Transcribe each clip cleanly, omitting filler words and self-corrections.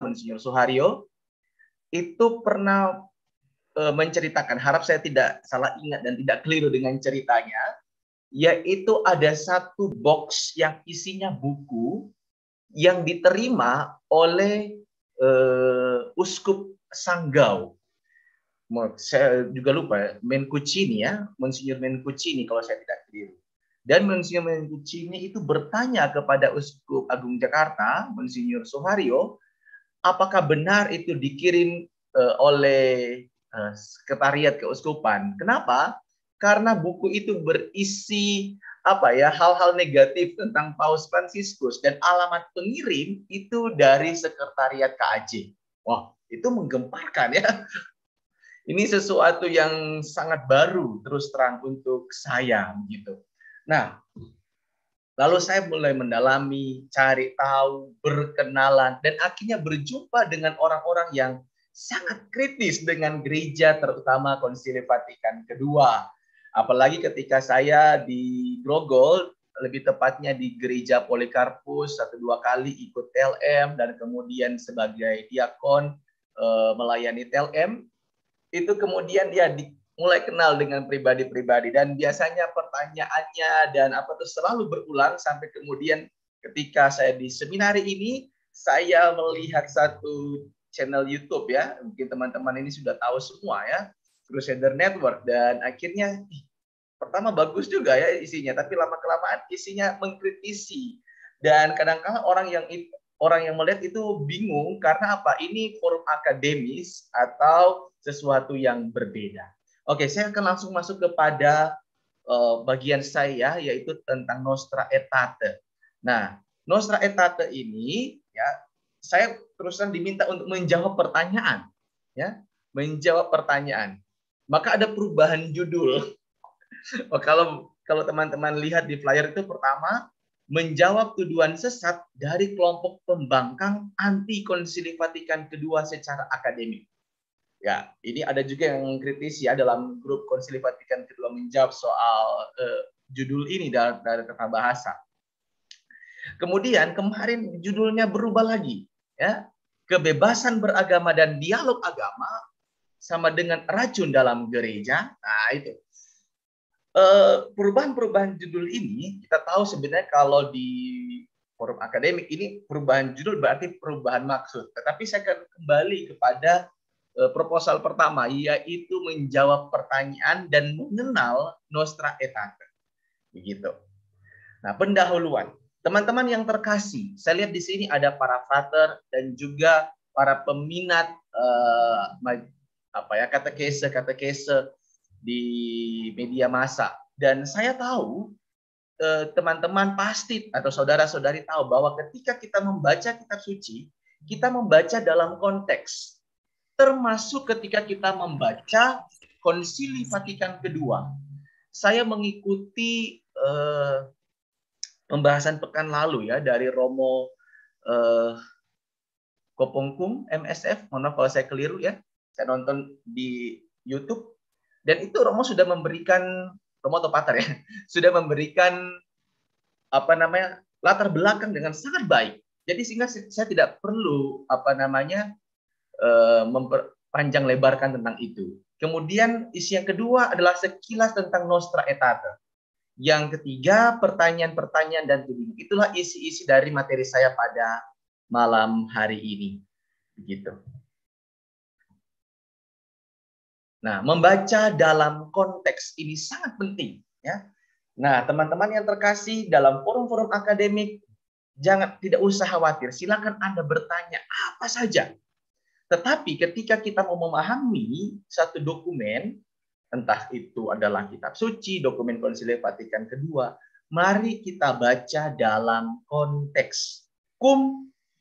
Monsinyur Soeharyo itu pernah menceritakan, harap saya tidak salah ingat dan tidak keliru dengan ceritanya, yaitu ada satu box yang isinya buku yang diterima oleh Uskup Sanggau. Saya juga lupa, Menkucini ya, Monsinyur Menkucini kalau saya tidak keliru. Dan Monsinyur Menkucini itu bertanya kepada Uskup Agung Jakarta, Monsinyur Soeharyo, apakah benar itu dikirim oleh sekretariat keuskupan? Kenapa? Karena buku itu berisi hal-hal negatif tentang Paus Fransiskus dan alamat pengirim itu dari sekretariat KAJ. Wah, itu menggemparkan ya. Ini sesuatu yang sangat baru terus terang untuk saya gitu. Nah, lalu saya mulai mendalami, cari tahu, berkenalan, dan akhirnya berjumpa dengan orang-orang yang sangat kritis dengan gereja, terutama Konsili Vatikan kedua. Apalagi ketika saya di Grogol, lebih tepatnya di Gereja Polikarpus, 1-2 kali ikut TLM, dan kemudian sebagai diakon melayani TLM, itu kemudian dia mulai kenal dengan pribadi-pribadi, dan biasanya pertanyaannya dan selalu berulang sampai kemudian ketika saya di seminari ini, saya melihat satu channel YouTube ya, mungkin teman-teman ini sudah tahu semua ya, Crusader Network, dan akhirnya pertama bagus juga ya isinya, tapi lama-kelamaan isinya mengkritisi, dan kadang-kadang orang yang melihat itu bingung karena apa? Ini forum akademis atau sesuatu yang berbeda. Oke, saya akan langsung masuk kepada bagian saya, yaitu tentang Nostra Aetate. Nah, Nostra Aetate ini ya, saya teruskan diminta untuk menjawab pertanyaan, ya, menjawab pertanyaan. Maka ada perubahan judul. Kalau teman-teman lihat di flyer itu, pertama, menjawab tuduhan sesat dari kelompok pembangkang anti Konsili Vatikan kedua secara akademik. Ya, ini ada juga yang mengkritisi ya dalam grup Konsili Vatikan kedua menjawab soal judul ini dari tata bahasa. Kemudian kemarin judulnya berubah lagi, ya, kebebasan beragama dan dialog agama sama dengan racun dalam gereja. Nah itu perubahan-perubahan judul ini kita tahu sebenarnya kalau di forum akademik ini perubahan judul berarti perubahan maksud. Tetapi saya akan kembali kepada proposal pertama, yaitu menjawab pertanyaan dan mengenal Nostra Aetate. Begitu. Nah, pendahuluan. Teman-teman yang terkasih, saya lihat di sini ada para frater dan juga para peminat katekese di media massa. Dan saya tahu teman-teman pasti atau saudara-saudari tahu bahwa ketika kita membaca kitab suci, kita membaca dalam konteks. Termasuk ketika kita membaca Konsili Vatikan kedua. Saya mengikuti pembahasan pekan lalu ya dari Romo Kopongkum MSF, mohon maaf kalau saya keliru ya. Saya nonton di YouTube dan itu Romo sudah memberikan, Romo atau Pater ya, sudah memberikan latar belakang dengan sangat baik. Jadi sehingga saya tidak perlu memperpanjang lebarkan tentang itu. Kemudian isi yang kedua adalah sekilas tentang Nostra Aetate. Yang ketiga, pertanyaan-pertanyaan dan tudingan. Itulah isi-isi dari materi saya pada malam hari ini. Begitu. Nah, membaca dalam konteks ini sangat penting, ya. Nah, teman-teman yang terkasih, dalam forum-forum akademik tidak usah khawatir. Silakan Anda bertanya apa saja. Tetapi ketika kita mau memahami satu dokumen, entah itu adalah kitab suci, dokumen Konsili Vatikan kedua, mari kita baca dalam konteks,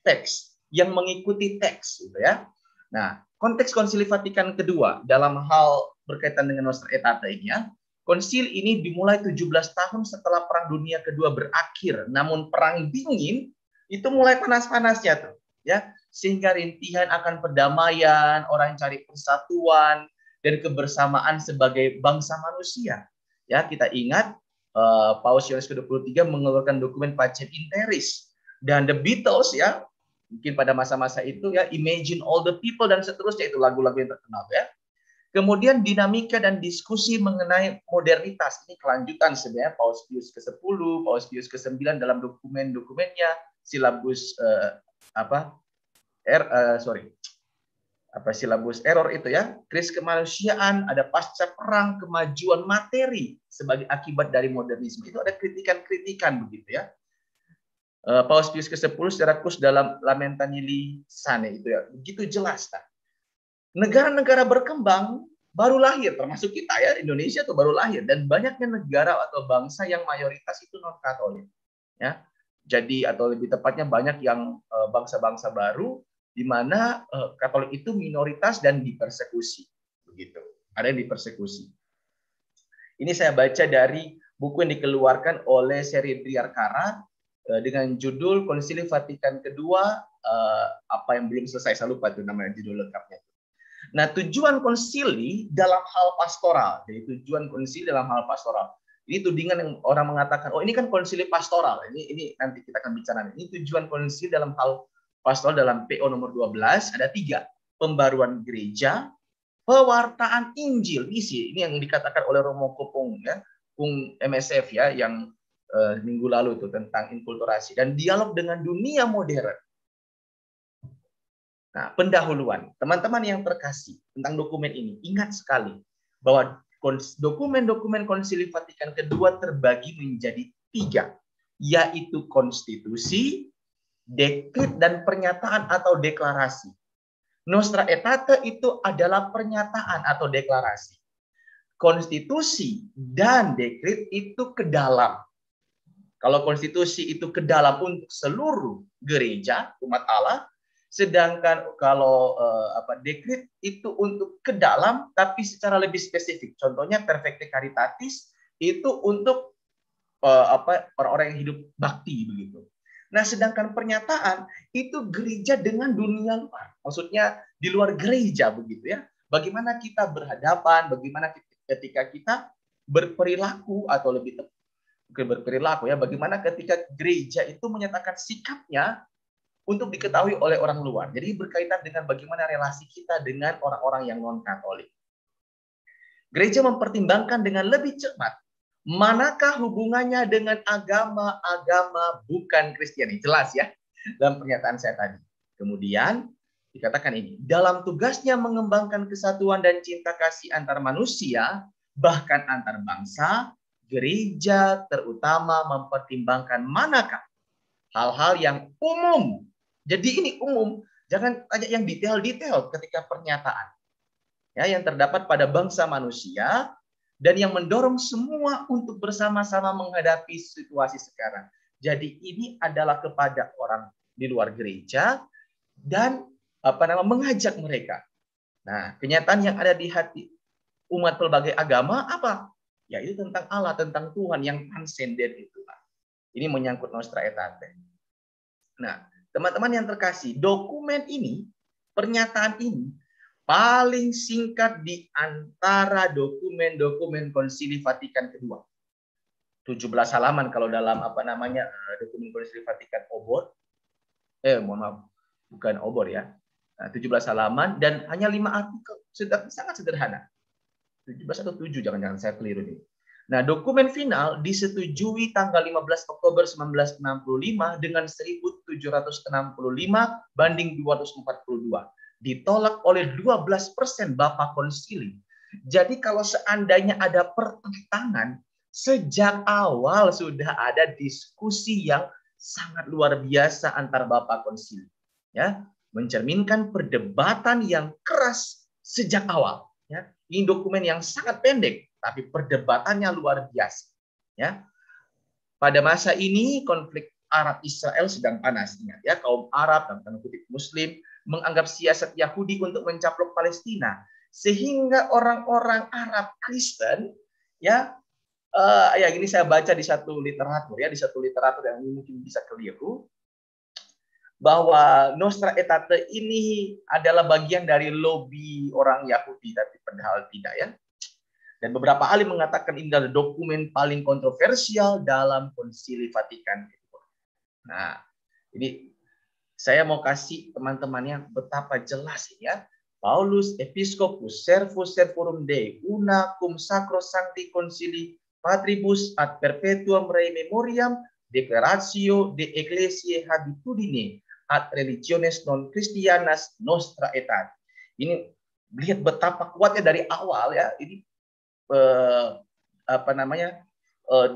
teks yang mengikuti teks, gitu ya. Nah, konteks Konsili Vatikan kedua dalam hal berkaitan dengan Nostra Aetate ini, ya, konsil ini dimulai 17 tahun setelah Perang Dunia Kedua berakhir, namun Perang Dingin itu mulai panas-panasnya tuh, ya, sehingga rintihan akan perdamaian, orang cari persatuan dan kebersamaan sebagai bangsa manusia. Ya, kita ingat Paus Yohanes ke-23 mengeluarkan dokumen Pacem in Terris, dan The Beatles ya Mungkin pada masa-masa itu ya, Imagine All the People dan seterusnya, itu lagu-lagu yang terkenal ya. Kemudian dinamika dan diskusi mengenai modernitas, ini kelanjutan sebenarnya Paus Pius ke-10, Paus Pius ke-9 dalam dokumen-dokumennya, silabus silabus error itu ya, krisis kemanusiaan, ada pasca perang, kemajuan materi sebagai akibat dari modernisme. Itu ada kritikan-kritikan begitu ya. Paus Pius ke-10 secara khusus dalam Lamenta Nili Sane itu ya, begitu jelas. Negara-negara berkembang baru lahir, termasuk kita ya, Indonesia itu baru lahir, dan banyaknya negara atau bangsa yang mayoritas itu non Katolik ya. Jadi atau lebih tepatnya banyak yang bangsa-bangsa baru di mana Katolik itu minoritas dan dipersekusi begitu. Ada yang dipersekusi. Ini saya baca dari buku yang dikeluarkan oleh Seri Driarkara dengan judul Konsili Vatikan Kedua, apa yang belum selesai, saya lupa itu namanya judul lengkapnya. Nah, tujuan konsili dalam hal pastoral, jadi tujuan konsili dalam hal pastoral. Ini tudingan yang orang mengatakan, oh ini kan konsili pastoral. Ini nanti kita akan bicara. Ini tujuan konsili dalam hal pastoral dalam PO nomor 12 ada 3. Pembaruan gereja, pewartaan Injil, misi. Ini yang dikatakan oleh Romo Kopong ya, Kung MSF ya, yang minggu lalu itu tentang inkulturasi dan dialog dengan dunia modern. Nah, pendahuluan. Teman-teman yang terkasih tentang dokumen ini, ingat sekali bahwa dokumen-dokumen Konsili Vatikan Kedua terbagi menjadi 3, yaitu konstitusi, dekret, dan pernyataan atau deklarasi. Nostra Aetate itu adalah pernyataan atau deklarasi. Konstitusi dan dekret itu ke dalam. Kalau konstitusi itu ke dalam untuk seluruh gereja umat Allah, sedangkan kalau dekret itu untuk ke dalam tapi secara lebih spesifik. Contohnya Perfecte Caritatis itu untuk orang-orang yang hidup bakti begitu. Nah, sedangkan pernyataan itu gereja dengan dunia luar. Maksudnya di luar gereja begitu ya. Bagaimana kita berhadapan, bagaimana ketika kita berperilaku atau lebih tepat berperilaku ya, bagaimana ketika gereja itu menyatakan sikapnya untuk diketahui oleh orang luar. Jadi berkaitan dengan bagaimana relasi kita dengan orang-orang yang non-Katolik. Gereja mempertimbangkan dengan lebih cermat manakah hubungannya dengan agama-agama bukan Kristiani. Jelas ya dalam pernyataan saya tadi. Kemudian dikatakan ini, dalam tugasnya mengembangkan kesatuan dan cinta kasih antar manusia, bahkan antar bangsa, gereja terutama mempertimbangkan manakah hal-hal yang umum. Jadi ini umum, jangan tanya yang detail-detail ketika pernyataan. Ya, yang terdapat pada bangsa manusia dan yang mendorong semua untuk bersama-sama menghadapi situasi sekarang. Jadi ini adalah kepada orang di luar gereja dan mengajak mereka. Nah, kenyataan yang ada di hati umat pelbagai agama apa? Yaitu tentang Allah, tentang Tuhan yang transenden itulah. Ini menyangkut Nostra Aetate. Nah, teman-teman yang terkasih, dokumen ini, pernyataan ini paling singkat di antara dokumen-dokumen Konsili Vatikan Kedua. 17 halaman kalau dalam dokumen Konsili Vatikan Obor. Mohon maaf, bukan Obor ya. 17 halaman dan hanya 5 artikel, sangat sederhana. 17 atau 7, jangan-jangan saya keliru nih. Nah, dokumen final disetujui tanggal 15 Oktober 1965 dengan 1765 banding 242. Ditolak oleh 12% Bapak Konsili. Jadi kalau seandainya ada pertentangan, sejak awal sudah ada diskusi yang sangat luar biasa antar Bapak Konsili. Ya, mencerminkan perdebatan yang keras sejak awal. Ya, ini dokumen yang sangat pendek, tapi perdebatannya luar biasa. Ya, pada masa ini konflik Arab Israel sedang panas. Ingat ya, kaum Arab dan tanda kutip Muslim menganggap siasat Yahudi untuk mencaplok Palestina, sehingga orang-orang Arab Kristen ya ini saya baca di satu literatur yang mungkin bisa keliru, bahwa Nostra Aetate ini adalah bagian dari lobi orang Yahudi, tapi padahal tidak ya. Dan beberapa ahli mengatakan ini adalah dokumen paling kontroversial dalam Konsili Vatikan. Nah, ini Saya mau kasih teman-temannya betapa jelas ini ya. Paulus Episcopus Servus Servorum Dei una cum sacro sancti concili patribus ad perpetuum rei memoriam declaratio de ecclesiae habitudine ad religiones non Christianas nostra etat. Ini lihat betapa kuatnya dari awal ya. Ini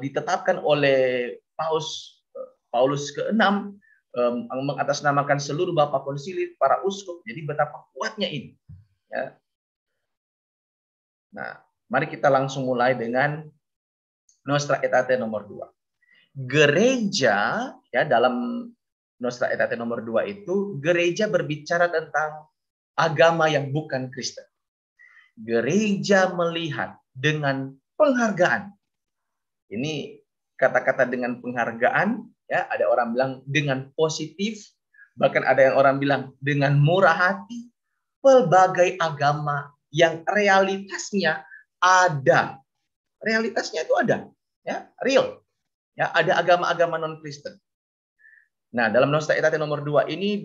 ditetapkan oleh Paulus ke-6 mengatasnamakan seluruh bapak konsili, para uskup. Jadi betapa kuatnya ini. Ya. Nah, mari kita langsung mulai dengan Nostra Aetate nomor 2. Gereja, ya, dalam Nostra Aetate nomor 2 itu, gereja berbicara tentang agama yang bukan Kristen. Gereja melihat dengan penghargaan. Ini kata-kata dengan penghargaan, ya, ada orang bilang dengan positif, bahkan ada yang orang bilang dengan murah hati, pelbagai agama yang realitasnya ada. Realitasnya itu ada, ya, real. Ya, ada agama-agama non-Kristen. Nah, dalam Nostra Aetate nomor 2 ini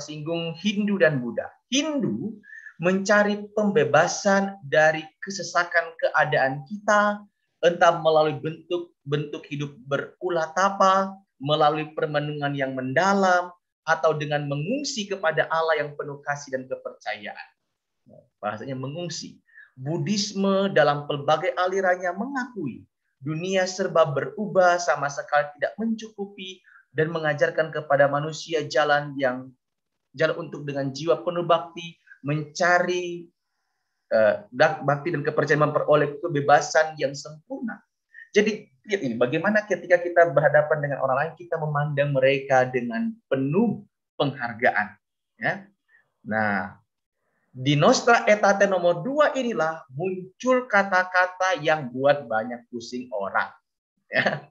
singgung Hindu dan Buddha. Hindu mencari pembebasan dari kesesakan keadaan kita, entah melalui bentuk hidup berulah tapa, melalui permenungan yang mendalam, atau dengan mengungsi kepada Allah yang penuh kasih dan kepercayaan. Bahasanya mengungsi. Buddhisme dalam pelbagai alirannya mengakui dunia serba berubah, sama sekali tidak mencukupi, dan mengajarkan kepada manusia jalan untuk dengan jiwa penuh bakti mencari bakti dan kepercayaan, memperoleh kebebasan yang sempurna. Jadi lihat ini, bagaimana ketika kita berhadapan dengan orang lain, kita memandang mereka dengan penuh penghargaan. Ya. Nah, di Nostra Aetate nomor 2 inilah muncul kata-kata yang buat banyak pusing orang. Ya.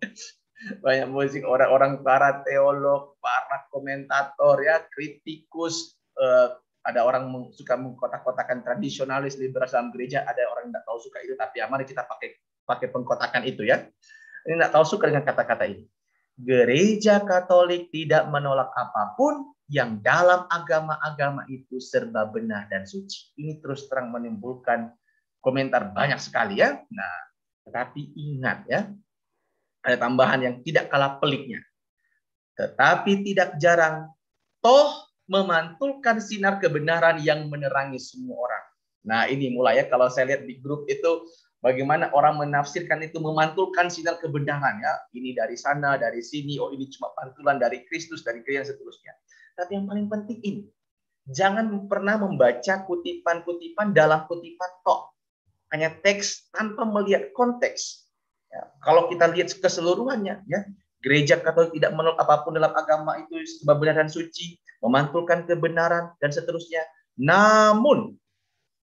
Banyak pusing orang-orang, para teolog, para komentator, ya, kritikus, ada orang suka mengkotak-kotakan tradisionalis, liberal dalam gereja, ada orang yang tidak tahu suka itu, tapi ya mari kita pakai pengkotakan itu ya. Ini tidak tahu suka dengan kata-kata ini. Gereja Katolik tidak menolak apapun yang dalam agama-agama itu serba benar dan suci. Ini terus terang menimbulkan komentar banyak sekali ya. Nah, tetapi ingat ya, ada tambahan yang tidak kalah peliknya. Tetapi tidak jarang, toh memantulkan sinar kebenaran yang menerangi semua orang. Nah, ini mulai ya, kalau saya lihat di grup itu, bagaimana orang menafsirkan itu memantulkan sinar kebenaran ya. Ini dari sana, dari sini, oh ini cuma pantulan dari Kristus, dari gereja, dan seterusnya. Tapi yang paling penting ini, jangan pernah membaca kutipan-kutipan dalam kutipan tok. Hanya teks tanpa melihat konteks. Ya, kalau kita lihat keseluruhannya, ya, gereja Katolik tidak menolak apapun dalam agama itu sebab benar dan suci, memantulkan kebenaran, dan seterusnya. Namun,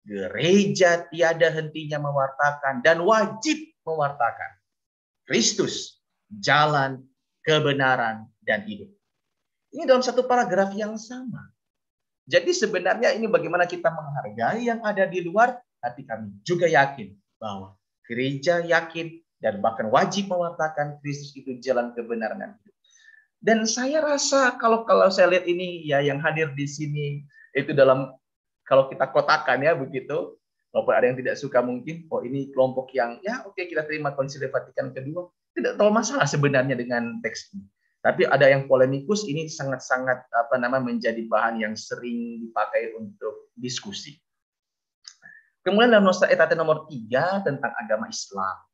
gereja tiada hentinya mewartakan dan wajib mewartakan Kristus, jalan, kebenaran, dan hidup. Ini dalam satu paragraf yang sama. Jadi sebenarnya ini bagaimana kita menghargai yang ada di luar, tapi kami juga yakin bahwa gereja yakin dan bahkan wajib mewartakan Kristus itu jalan kebenaran dan hidup. Dan saya rasa kalau saya lihat ini ya, yang hadir di sini itu dalam, kalau kita kotakan ya begitu, walaupun ada yang tidak suka mungkin, oh ini kelompok yang ya oke, kita terima Konsili Vatikan kedua, tidak terlalu masalah sebenarnya dengan teks ini. Tapi ada yang polemikus, ini sangat-sangat menjadi bahan yang sering dipakai untuk diskusi. Kemudian dalam Nostra Aetate nomor 3 tentang agama Islam.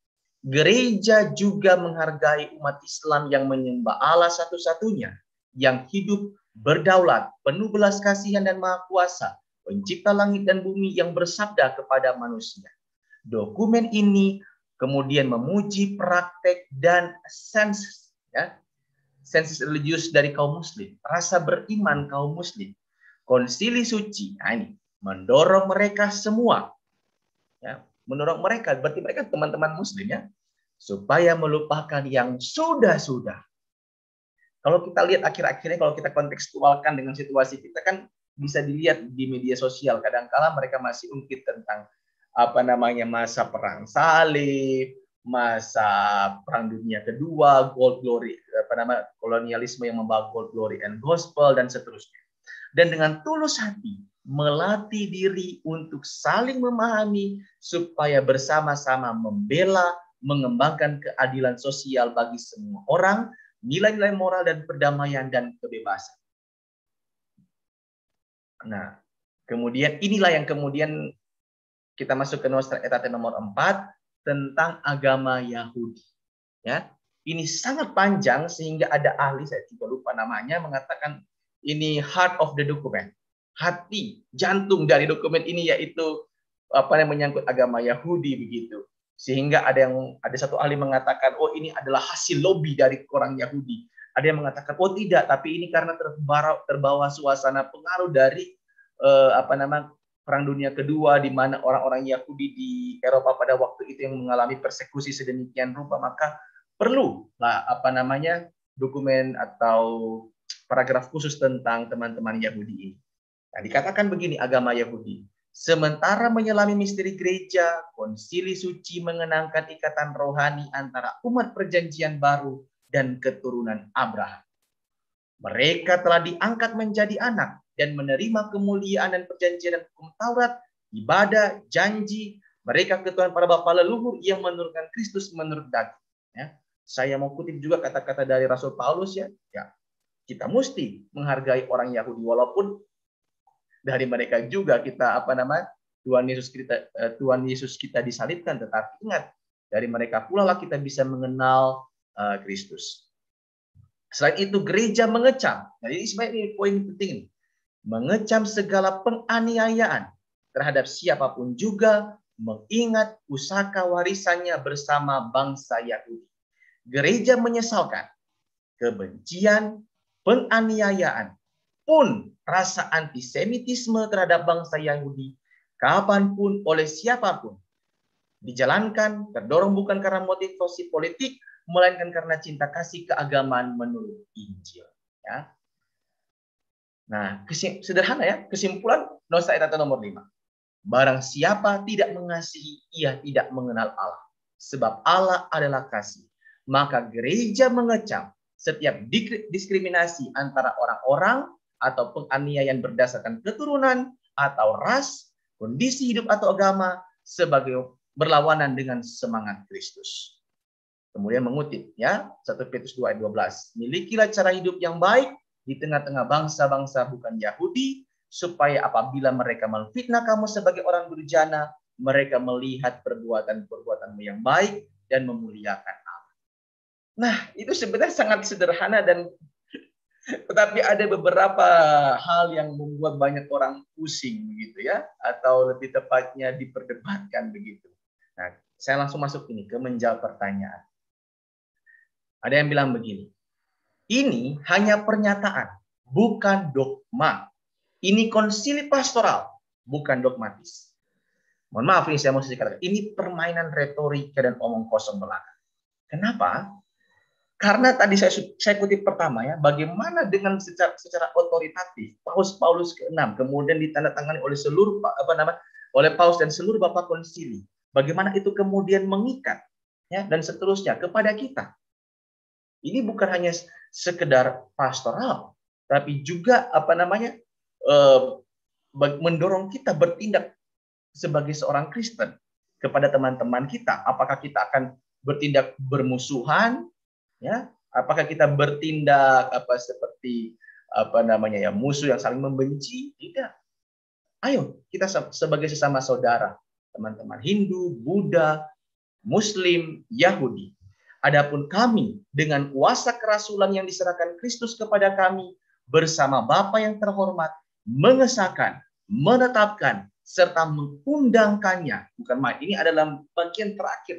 Gereja juga menghargai umat Islam yang menyembah Allah satu-satunya, yang hidup, berdaulat, penuh belas kasihan dan maha kuasa, pencipta langit dan bumi, yang bersabda kepada manusia. Dokumen ini kemudian memuji praktek dan sensus religius dari kaum muslim, rasa beriman kaum muslim. Konsili suci, nah ini mendorong mereka semua, ya, mendorong mereka, berarti mereka teman-teman muslim ya, supaya melupakan yang sudah-sudah. Kalau kita lihat akhir-akhirnya, kalau kita kontekstualkan dengan situasi kita, kan bisa dilihat di media sosial, kadang-kala mereka masih ungkit tentang masa perang salib, masa Perang Dunia Kedua, gold glory, kolonialisme yang membawa gold glory and gospel, dan seterusnya. Dan dengan tulus hati melatih diri untuk saling memahami supaya bersama-sama membela, mengembangkan keadilan sosial bagi semua orang, nilai-nilai moral dan perdamaian dan kebebasan. Nah, kemudian inilah yang kemudian kita masuk ke Nostra Aetate nomor 4 tentang agama Yahudi. Ya, ini sangat panjang sehingga ada ahli, saya juga lupa namanya, mengatakan ini heart of the document. Hati, jantung dari dokumen ini yaitu apa yang menyangkut agama Yahudi begitu. Sehingga ada satu ahli mengatakan, oh ini adalah hasil lobby dari orang Yahudi. Ada yang mengatakan, oh tidak, tapi ini karena terbawa suasana pengaruh dari Perang Dunia Kedua, di mana orang-orang Yahudi di Eropa pada waktu itu yang mengalami persekusi sedemikian rupa, maka perlu dokumen atau paragraf khusus tentang teman-teman Yahudi ini. Nah, dikatakan begini agama Yahudi. Sementara menyelami misteri gereja, konsili suci mengenangkan ikatan rohani antara umat perjanjian baru dan keturunan Abraham. Mereka telah diangkat menjadi anak dan menerima kemuliaan dan perjanjian dan hukum Taurat, ibadah, janji. Mereka ketuhanan para bapa leluhur yang menurunkan Kristus menurut daging. Ya. Saya mau kutip juga kata-kata dari Rasul Paulus ya. Kita mesti menghargai orang Yahudi walaupun dari mereka juga kita Tuhan Yesus kita disalibkan, tetapi ingat dari mereka pula lah kita bisa mengenal Kristus. Selain itu gereja mengecam. Jadi ini poin penting, mengecam segala penganiayaan terhadap siapapun juga, mengingat pusaka warisannya bersama bangsa Yahudi. Gereja menyesalkan kebencian, penganiayaan, pun rasa antisemitisme terhadap bangsa Yahudi, kapanpun oleh siapapun, dijalankan, terdorong bukan karena motivasi politik, melainkan karena cinta kasih keagamaan menurut Injil. Ya. Nah, sederhana ya, kesimpulan Nostra Aetate nomor 5. Barang siapa tidak mengasihi, ia tidak mengenal Allah. Sebab Allah adalah kasih. Maka gereja mengecam setiap diskriminasi antara orang-orang atau penganiayaan berdasarkan keturunan atau ras, kondisi hidup atau agama sebagai berlawanan dengan semangat Kristus. Kemudian mengutip ya 1 Petrus 2 ayat 12. Milikilah cara hidup yang baik di tengah-tengah bangsa-bangsa bukan Yahudi, supaya apabila mereka memfitnah kamu sebagai orang durjana, mereka melihat perbuatan-perbuatanmu yang baik dan memuliakan Allah. Nah, itu sebenarnya sangat sederhana dan tetapi ada beberapa hal yang membuat banyak orang pusing begitu ya, atau lebih tepatnya diperdebatkan begitu. Nah, saya langsung masuk ini ke menjawab pertanyaan. Ada yang bilang begini, ini hanya pernyataan, bukan dogma. Ini konsili pastoral, bukan dogmatis. Mohon maaf ini saya mesti katakan, ini permainan retorika dan omong kosong belaka. Kenapa? Karena tadi saya kutip pertama ya, bagaimana dengan secara otoritatif Paus ke-6 kemudian ditandatangani oleh seluruh oleh Paus dan seluruh Bapak Konsili. Bagaimana itu kemudian mengikat ya dan seterusnya kepada kita. Ini bukan hanya sekedar pastoral, tapi juga mendorong kita bertindak sebagai seorang Kristen kepada teman-teman kita. Apakah kita akan bertindak bermusuhan? Ya, apakah kita bertindak seperti musuh yang saling membenci? Tidak. Ayo kita sebagai sesama saudara, teman-teman Hindu, Buddha, Muslim, Yahudi. Adapun kami dengan kuasa kerasulan yang diserahkan Kristus kepada kami bersama Bapa yang terhormat mengesahkan, menetapkan serta mengundangkannya. Bukan main. Ini adalah bagian terakhir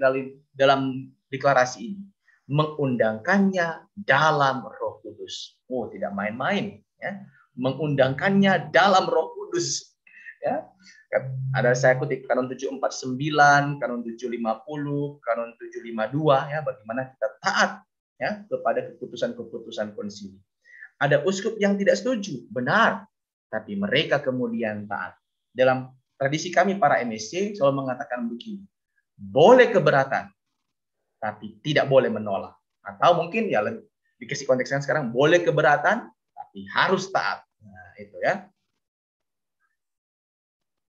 dalam deklarasi ini. Mengundangkannya dalam Roh Kudus. Oh, tidak main-main ya. Mengundangkannya dalam Roh Kudus ya. Ada saya kutip Kanon 749, Kanon 750, Kanon 752 ya, bagaimana kita taat ya kepada keputusan-keputusan konsili. Ada uskup yang tidak setuju, benar, tapi mereka kemudian taat. Dalam tradisi kami para MSC selalu mengatakan begini, boleh keberatan, tapi tidak boleh menolak. Atau mungkin ya dikasih konteksnya sekarang, boleh keberatan, tapi harus taat. Nah, itu ya.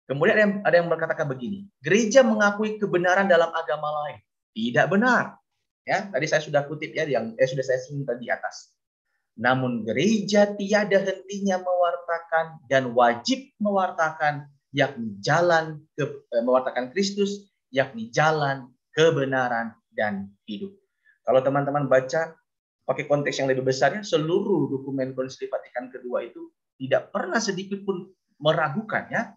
Kemudian ada yang berkatakan begini, gereja mengakui kebenaran dalam agama lain. Tidak benar. Ya, tadi saya sudah kutip ya, yang sudah saya singgung tadi di atas. Namun gereja tiada hentinya mewartakan dan wajib mewartakan, yakni mewartakan Kristus, yakni jalan, kebenaran, dan hidup. Kalau teman-teman baca pakai konteks yang lebih besarnya, seluruh dokumen Konsili Vatikan kedua itu tidak pernah sedikit pun meragukan ya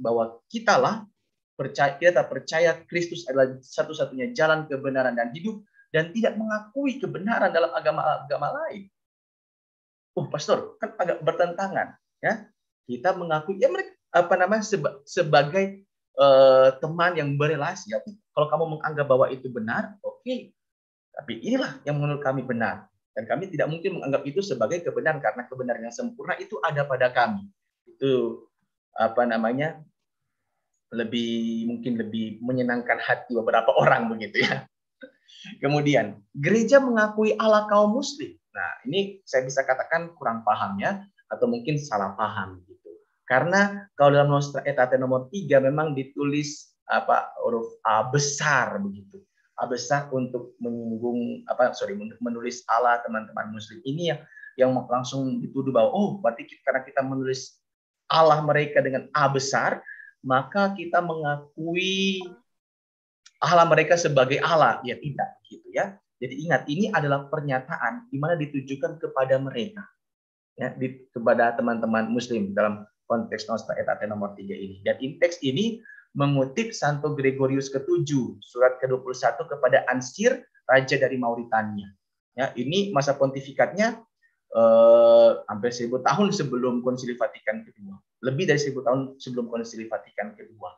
bahwa kita percaya Kristus adalah satu-satunya jalan, kebenaran, dan hidup, dan tidak mengakui kebenaran dalam agama-agama lain. Pastor, kan agak bertentangan, ya. Kita mengakui ya mereka sebagai teman yang berelasi. Ya, kalau kamu menganggap bahwa itu benar, oke. Tapi inilah yang menurut kami benar, dan kami tidak mungkin menganggap itu sebagai kebenaran, karena kebenaran yang sempurna itu ada pada kami. Itu mungkin lebih menyenangkan hati beberapa orang begitu ya. Kemudian, gereja mengakui Allah kaum muslim. Nah, ini saya bisa katakan kurang paham ya, atau mungkin salah paham gitu. Karena kalau dalam Nostra Aetate nomor 3 memang ditulis huruf A besar begitu. A besar untuk menyinggung untuk menulis Allah teman-teman muslim ini yang langsung dituduh bahwa berarti karena kita menulis Allah mereka dengan A besar, maka kita mengakui Allah mereka sebagai Allah. Ya tidak gitu ya. Jadi ingat, ini adalah pernyataan di mana ditujukan kepada mereka, ya, kepada teman-teman muslim dalam konteks Nostra Aetate nomor 3 ini. Dan teks ini mengutip Santo Gregorius ke-7, surat ke-21 kepada Ansir, raja dari Mauritania. Ya, ini masa pontifikatnya hampir 1000 tahun sebelum Konsili Vatikan kedua. Lebih dari 1000 tahun sebelum Konsili Vatikan kedua.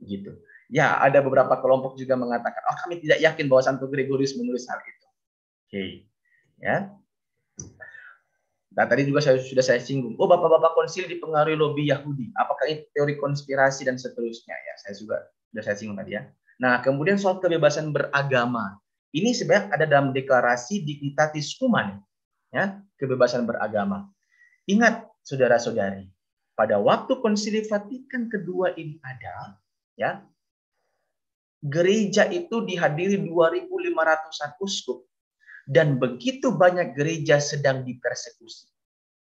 Gitu. Ya, ada beberapa kelompok juga mengatakan, kami tidak yakin bahwa Santo Gregorius menulis hal itu. Oke. Ya. Nah, tadi juga sudah saya singgung. Bapak-bapak konsili dipengaruhi lobby Yahudi. Apakah itu teori konspirasi dan seterusnya? Ya, sudah saya singgung tadi ya. Nah, kemudian soal kebebasan beragama. Ini sebenarnya ada dalam deklarasi Dignitatis Humanae. Ya, kebebasan beragama. Ingat, saudara-saudari, pada waktu Konsili Vatikan kedua ini ada, ya, gereja itu dihadiri 2.500-an uskup, dan begitu banyak gereja sedang dipersekusi.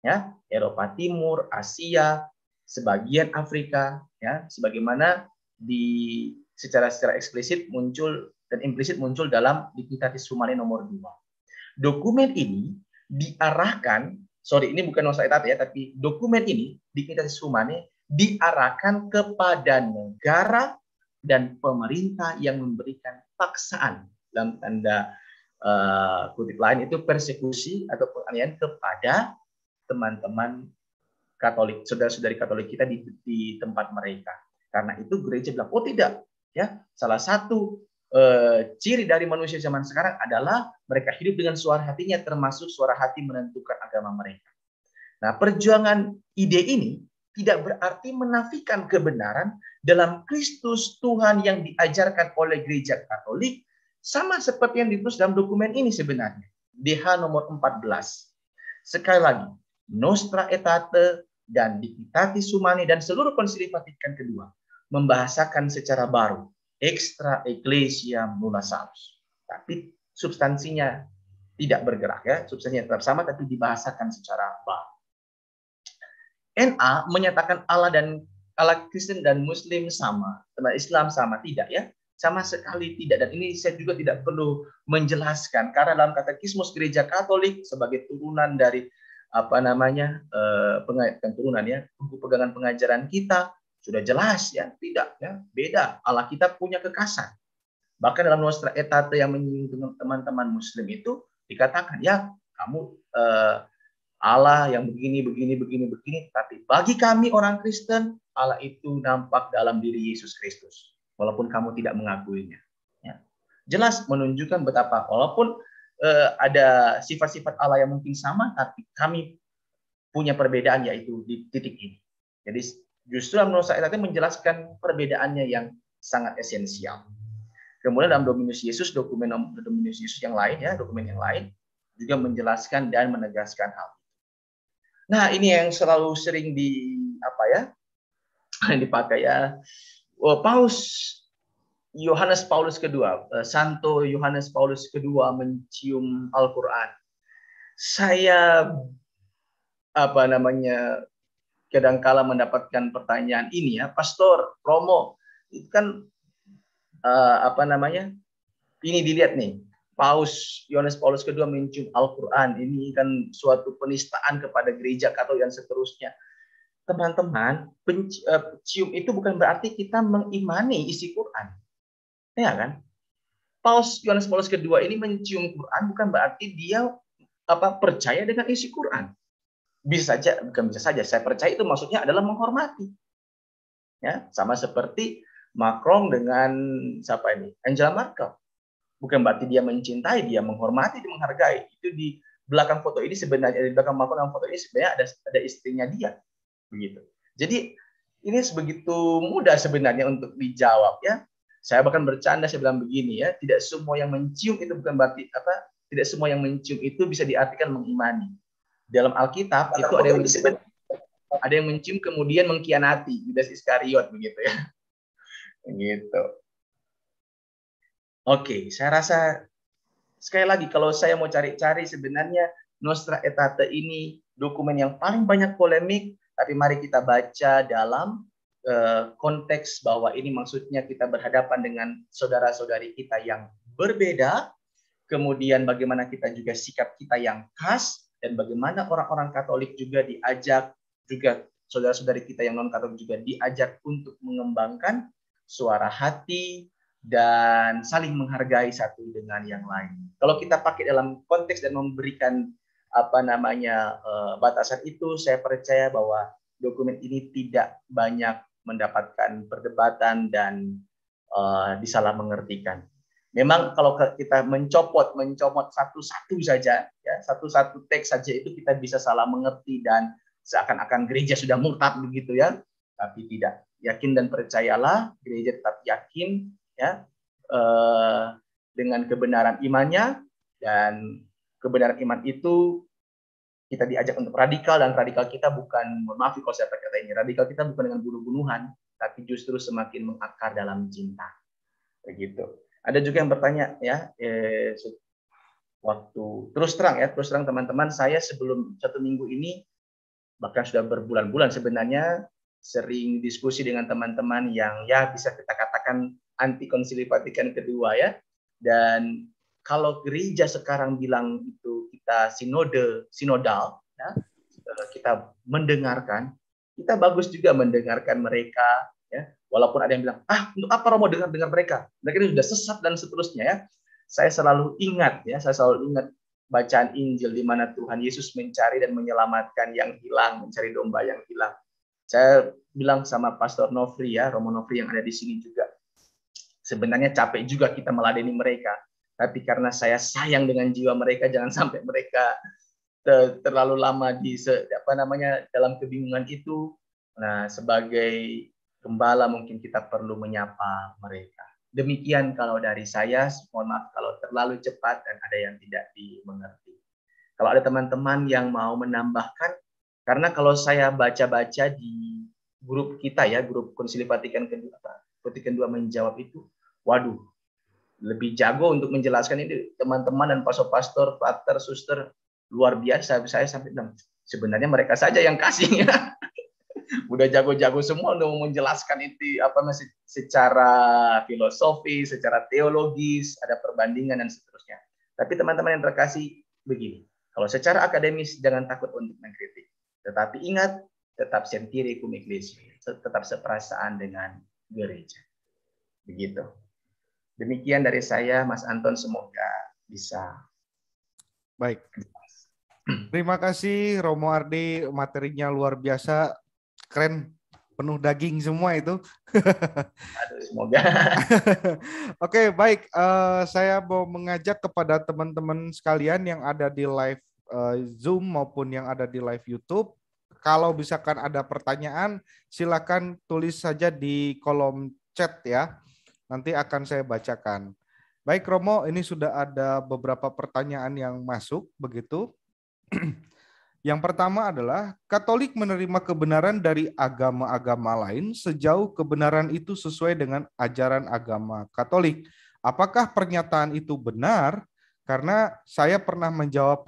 Ya, Eropa Timur, Asia, sebagian Afrika, ya, sebagaimana secara eksplisit muncul dan implisit muncul dalam Dignitatis Humanae nomor 2. Dokumen ini diarahkan, ini bukan Nostra Aetate ya, tapi dokumen ini Dignitatis Humanae diarahkan kepada negara dan pemerintah yang memberikan paksaan, dalam tanda kutip lain itu persekusi atau penganiayaan kepada teman-teman Katolik, saudara-saudari Katolik kita di tempat mereka. Karena itu gereja bilang, tidak, ya, salah satu ciri dari manusia zaman sekarang adalah mereka hidup dengan suara hatinya, termasuk suara hati menentukan agama mereka. Nah, perjuangan ide ini tidak berarti menafikan kebenaran dalam Kristus Tuhan yang diajarkan oleh gereja Katolik, sama seperti yang ditulis dalam dokumen ini sebenarnya. DH nomor 14. Sekali lagi, Nostra Aetate dan Dignitatis Humanae dan seluruh Konsili Vatikan kedua membahasakan secara baru extra ecclesia nulla salus. Tapi substansinya tidak bergerak ya, substansinya tetap sama tapi dibahasakan secara baru. NA menyatakan Allah Kristen dan Muslim sama, teman Islam sama, tidak ya, sama sekali tidak. Dan ini saya juga tidak perlu menjelaskan karena dalam Katekismus Gereja Katolik sebagai turunan dari turunan ya, buku pegangan pengajaran kita sudah jelas ya, tidak ya, beda. Allah kita punya kekasan. Bahkan dalam Nostra Aetate yang menyinggung teman-teman Muslim itu dikatakan ya, kamu Allah yang begini, tapi bagi kami orang Kristen, Allah itu nampak dalam diri Yesus Kristus, walaupun kamu tidak mengakuinya. Ya. Jelas menunjukkan betapa walaupun ada sifat-sifat Allah yang mungkin sama, tapi kami punya perbedaan, yaitu di titik ini. Jadi justru Nostra Aetate menjelaskan perbedaannya yang sangat esensial. Kemudian dalam Dominus Yesus, dokumen Dominus Yesus yang lain ya, dokumen yang lain juga menjelaskan dan menegaskan hal. Nah, ini yang selalu sering dipakai ya. Yohanes Paulus kedua, Santo Yohanes Paulus kedua mencium Al-Quran. Saya kadangkala mendapatkan pertanyaan ini ya, Pastor Romo, itu kan ini dilihat nih, Paus Yohanes Paulus kedua mencium Al-Quran, ini kan suatu penistaan kepada gereja atau yang seterusnya. Teman-teman, cium itu bukan berarti kita mengimani isi Quran. Ya kan? Paus Yohanes Paulus kedua ini mencium Quran bukan berarti dia percaya dengan isi Quran. Bukan bisa saja, saya percaya itu maksudnya adalah menghormati. Ya, sama seperti Macron dengan Angela Merkel. Bukan berarti dia mencintai, dia menghormati, dia menghargai. Itu di belakang foto ini sebenarnya, di belakang Macron dalam foto ini sebenarnya ada istrinya dia. Begitu. Jadi ini sebegitu mudah sebenarnya untuk dijawab ya. Saya bahkan bercanda, saya bilang begini ya, tidak semua yang mencium itu bukan berarti tidak semua yang mencium itu bisa diartikan mengimani. Dalam Alkitab itu ada yang mencium kemudian mengkhianati, Yudas Iskariot begitu ya. Begitu. Oke, saya rasa sekali lagi kalau saya mau cari-cari sebenarnya Nostra Aetate ini dokumen yang paling banyak polemik, tapi mari kita baca dalam konteks bahwa ini maksudnya kita berhadapan dengan saudara-saudari kita yang berbeda, kemudian bagaimana kita juga sikap kita yang khas, dan bagaimana orang-orang Katolik juga diajak, juga saudara-saudari kita yang non-Katolik juga diajak untuk mengembangkan suara hati dan saling menghargai satu dengan yang lain. Kalau kita pakai dalam konteks dan memberikan batasan itu, saya percaya bahwa dokumen ini tidak banyak mendapatkan perdebatan dan disalah mengertikan. Memang kalau kita mencomot satu-satu saja, ya, satu-satu teks saja itu kita bisa salah mengerti dan seakan-akan gereja sudah murtad begitu ya, tapi tidak. Yakin dan percayalah, gereja tetap yakin ya dengan kebenaran imannya, dan kebenaran iman itu kita diajak untuk radikal, dan radikal kita bukan, mohon maaf kalau saya pakai kata ini, radikal kita bukan dengan bunuh-bunuhan, tapi justru semakin mengakar dalam cinta. Begitu. Ada juga yang bertanya ya, waktu terus terang teman-teman, saya sebelum 1 minggu ini bahkan sudah berbulan-bulan sebenarnya sering diskusi dengan teman-teman yang ya bisa kita katakan anti Konsili Vatikan kedua ya. Dan kalau gereja sekarang bilang itu kita sinodal ya, kita mendengarkan, kita bagus juga mendengarkan mereka ya. Walaupun ada yang bilang, untuk apa Romo dengar mereka? Mereka ini sudah sesat dan seterusnya ya. Saya selalu ingat bacaan Injil di mana Tuhan Yesus mencari dan menyelamatkan yang hilang, mencari domba yang hilang. Saya bilang sama Pastor Nofri ya, Romo Nofri yang ada di sini juga, sebenarnya capek juga kita meladeni mereka, tapi karena saya sayang dengan jiwa mereka, jangan sampai mereka terlalu lama dalam kebingungan itu. Nah, sebagai gembala mungkin kita perlu menyapa mereka. Demikian kalau dari saya, mohon maaf kalau terlalu cepat dan ada yang tidak dimengerti. Kalau ada teman-teman yang mau menambahkan, karena kalau saya baca-baca di grup kita ya, grup Konsili Vatikan kedua menjawab itu, waduh, lebih jago untuk menjelaskan ini teman-teman dan pastor-pastor, frater, suster, luar biasa. Saya sampai bilang, sebenarnya mereka saja yang kasihnya. Udah jago-jago semua untuk menjelaskan itu secara filosofi, secara teologis, ada perbandingan dan seterusnya. Tapi teman-teman yang terkasih, begini, kalau secara akademis jangan takut untuk mengkritik, tetapi ingat, tetap sentire cum ecclesia, tetap seperasaan dengan gereja. Begitu. Demikian dari saya, Mas Anton, semoga bisa. Baik. Terima kasih Romo Ardi, materinya luar biasa. Keren, penuh daging semua itu. Aduh, semoga. Oke, baik. Saya mau mengajak kepada teman-teman sekalian yang ada di live Zoom maupun yang ada di live YouTube. Kalau misalkan ada pertanyaan, silakan tulis saja di kolom chat ya. nanti akan saya bacakan. Baik Romo, ini sudah ada beberapa pertanyaan yang masuk begitu. Yang pertama adalah Katolik menerima kebenaran dari agama-agama lain sejauh kebenaran itu sesuai dengan ajaran agama Katolik. Apakah pernyataan itu benar? Karena saya pernah menjawab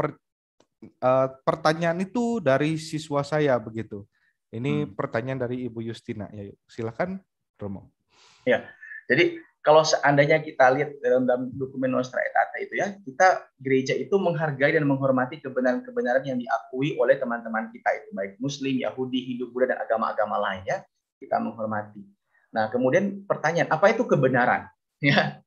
pertanyaan itu dari siswa saya begitu. Ini pertanyaan dari Ibu Justina. Ya, silakan Romo. Ya, jadi kalau seandainya kita lihat dalam dokumen Nostra Aetate itu ya, kita gereja itu menghargai dan menghormati kebenaran-kebenaran yang diakui oleh teman-teman kita itu, baik Muslim, Yahudi, Hindu, Buddha, dan agama-agama lainnya, kita menghormati. Nah, kemudian pertanyaan, apa itu kebenaran? Ya,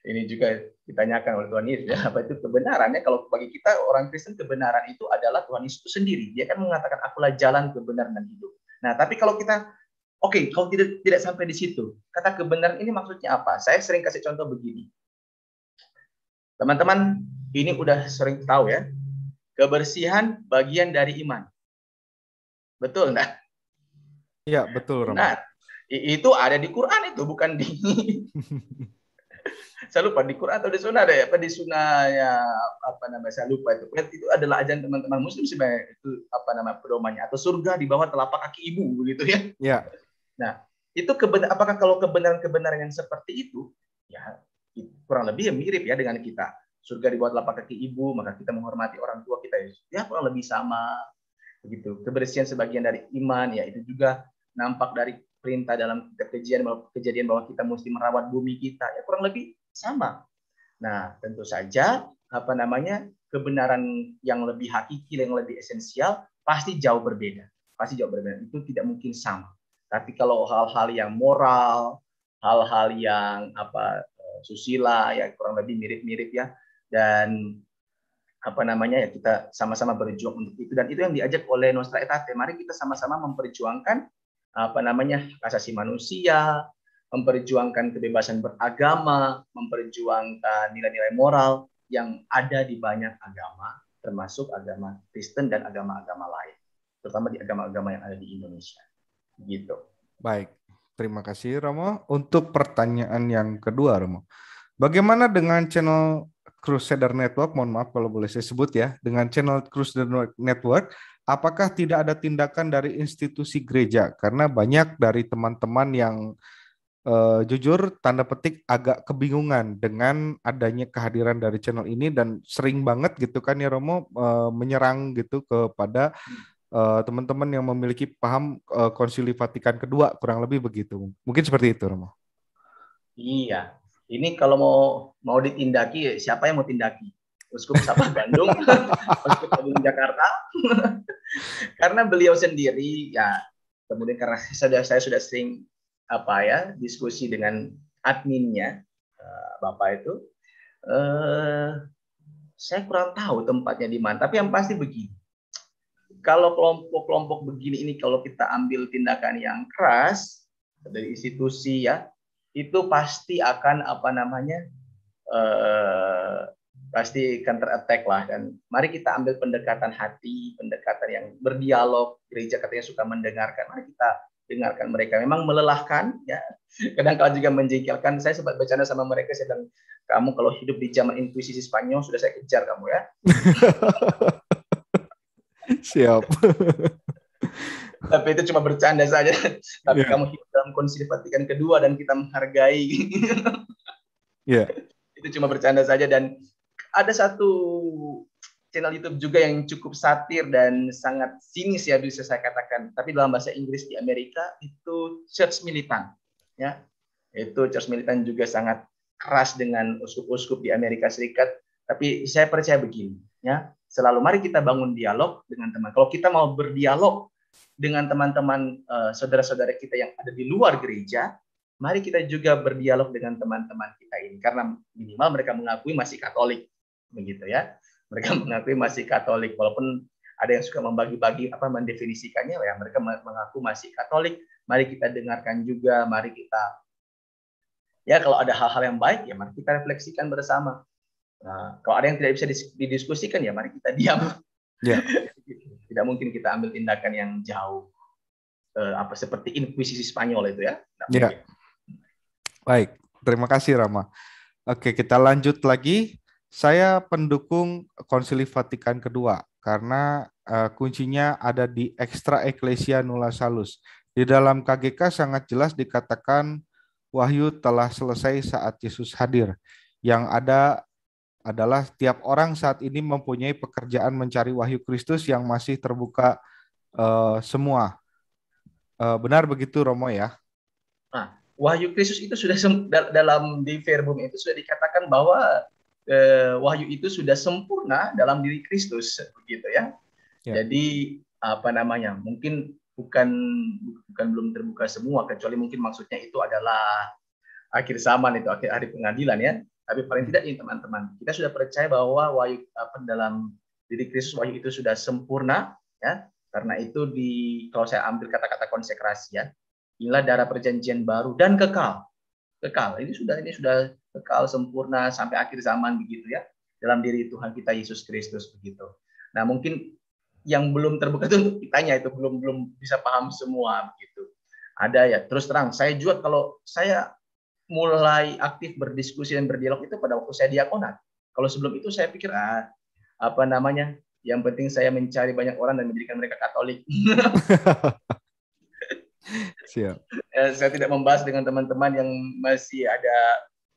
ini juga ditanyakan oleh Tuhan Yesus, ya, apa itu kebenaran? Ya, kalau bagi kita orang Kristen, kebenaran itu adalah Tuhan Yesus itu sendiri. Dia kan mengatakan, akulah jalan, kebenaran, dan hidup. Nah, tapi kalau kita kalau tidak sampai di situ, kata kebenaran ini maksudnya apa? Saya sering kasih contoh begini. Teman-teman, ini udah sering tahu ya, kebersihan bagian dari iman. Betul enggak? Iya, betul Romo. Benar. Itu ada di Quran itu, bukan di saya lupa di Quran atau di Sunnah ada ya, apa di Sunnahnya apa namanya, saya lupa itu. Itu adalah ajaran teman-teman Muslim sebenarnya, itu apa nama pedomannya, atau surga di bawah telapak kaki ibu begitu ya. Iya. Nah, itu apakah kalau kebenaran-kebenaran yang seperti itu, ya kurang lebih mirip ya dengan kita. Surga di bawah telapak kaki ibu, maka kita menghormati orang tua kita, ya kurang lebih sama. Begitu. Kebersihan sebagian dari iman, ya itu juga nampak dari perintah dalam kejadian bahwa kita mesti merawat bumi kita, ya kurang lebih sama. Nah, tentu saja apa namanya, kebenaran yang lebih hakiki, yang lebih esensial pasti jauh berbeda. Pasti jauh berbeda. Itu tidak mungkin sama. Tapi kalau hal-hal yang moral, hal-hal yang susila, ya kurang lebih mirip-mirip ya. Dan apa namanya, ya kita sama-sama berjuang untuk itu, dan itu yang diajak oleh Nostra Aetate. Mari kita sama-sama memperjuangkan apa namanya, hak asasi manusia, memperjuangkan kebebasan beragama, memperjuangkan nilai-nilai moral yang ada di banyak agama, termasuk agama Kristen dan agama-agama lain, terutama di agama-agama yang ada di Indonesia. Gitu. Baik, terima kasih Romo. Untuk pertanyaan yang kedua Romo, bagaimana dengan channel Crusader Network? Mohon maaf kalau boleh saya sebut ya, dengan channel Crusader Network, apakah tidak ada tindakan dari institusi gereja? Karena banyak dari teman-teman yang jujur tanda petik agak kebingungan dengan adanya kehadiran dari channel ini, dan sering banget gitu kan ya Romo menyerang gitu kepada teman-teman yang memiliki paham Konsili Vatikan kedua, kurang lebih begitu. Mungkin seperti itu, Romo. Iya, ini kalau mau ditindaki, siapa yang mau tindaki? Uskup Sabah Bandung, Uskup Agung Jakarta, karena beliau sendiri ya. Kemudian karena saya sudah sering diskusi dengan adminnya, Bapak itu, saya kurang tahu tempatnya di mana. Tapi yang pasti begini. Kalau kelompok-kelompok begini ini, kalau kita ambil tindakan yang keras dari institusi ya, itu pasti akan pasti counter attack lah. Dan mari kita ambil pendekatan hati, pendekatan yang berdialog. Gereja katanya suka mendengarkan, mari kita dengarkan mereka. Memang melelahkan ya, kadang-kadang juga menjengkelkan. Saya sempat bercanda sama mereka, saya bilang, kamu kalau hidup di zaman Inkuisisi Spanyol sudah saya kejar kamu ya. Siap. Tapi itu cuma bercanda saja. Tapi kamu hidup dalam Konsili Vatikan kedua dan kita menghargai. Itu cuma bercanda saja. Dan ada satu channel YouTube juga yang cukup satir dan sangat sinis ya, bisa saya katakan. Tapi dalam bahasa Inggris di Amerika itu Church Militant. Ya, itu Church Militant juga sangat keras dengan uskup-uskup di Amerika Serikat. Tapi saya percaya begini, ya. Selalu mari kita bangun dialog dengan teman. Kalau kita mau berdialog dengan teman-teman saudara-saudara kita yang ada di luar gereja, mari kita juga berdialog dengan teman-teman kita ini, karena minimal mereka mengakui masih Katolik, begitu ya. Mereka mengakui masih Katolik, walaupun ada yang suka membagi-bagi mendefinisikannya, ya mereka mengaku masih Katolik. Mari kita dengarkan juga, mari kita ya kalau ada hal-hal yang baik ya mari kita refleksikan bersama. Nah, kalau ada yang tidak bisa didiskusikan ya mari kita diam. Ya. Tidak mungkin kita ambil tindakan yang jauh seperti Inkuisisi Spanyol itu ya. Ya. Baik. Terima kasih Rama. Oke, kita lanjut lagi. Saya pendukung Konsili Vatikan kedua karena kuncinya ada di Extra Ecclesia Nulla Salus. Di dalam KGK sangat jelas dikatakan wahyu telah selesai saat Yesus hadir. Yang ada adalah tiap orang saat ini mempunyai pekerjaan mencari wahyu Kristus yang masih terbuka semua. Benar begitu Romo ya? Nah, wahyu Kristus itu sudah dalam di verbum itu sudah dikatakan bahwa wahyu itu sudah sempurna dalam diri Kristus, begitu ya. Ya. Jadi apa namanya? Mungkin bukan belum terbuka semua, kecuali mungkin maksudnya itu adalah akhir zaman, itu akhir hari pengadilan ya. Tapi paling tidak ini teman-teman, kita sudah percaya bahwa wahyu dalam diri Kristus wahyu itu sudah sempurna ya. Karena itu kalau saya ambil kata-kata konsekrasi ya, inilah darah perjanjian baru dan kekal. Kekal. Ini sudah kekal sempurna sampai akhir zaman begitu ya. Dalam diri Tuhan kita Yesus Kristus begitu. Nah, mungkin yang belum terbuka itu untuk kitanya itu belum bisa paham semua begitu. Ada ya, terus terang saya juga kalau saya mulai aktif berdiskusi dan berdialog itu pada waktu saya diakonat. Kalau sebelum itu saya pikir apa namanya? Yang penting saya mencari banyak orang dan menjadikan mereka Katolik. Siap. Saya tidak membahas dengan teman-teman yang masih ada.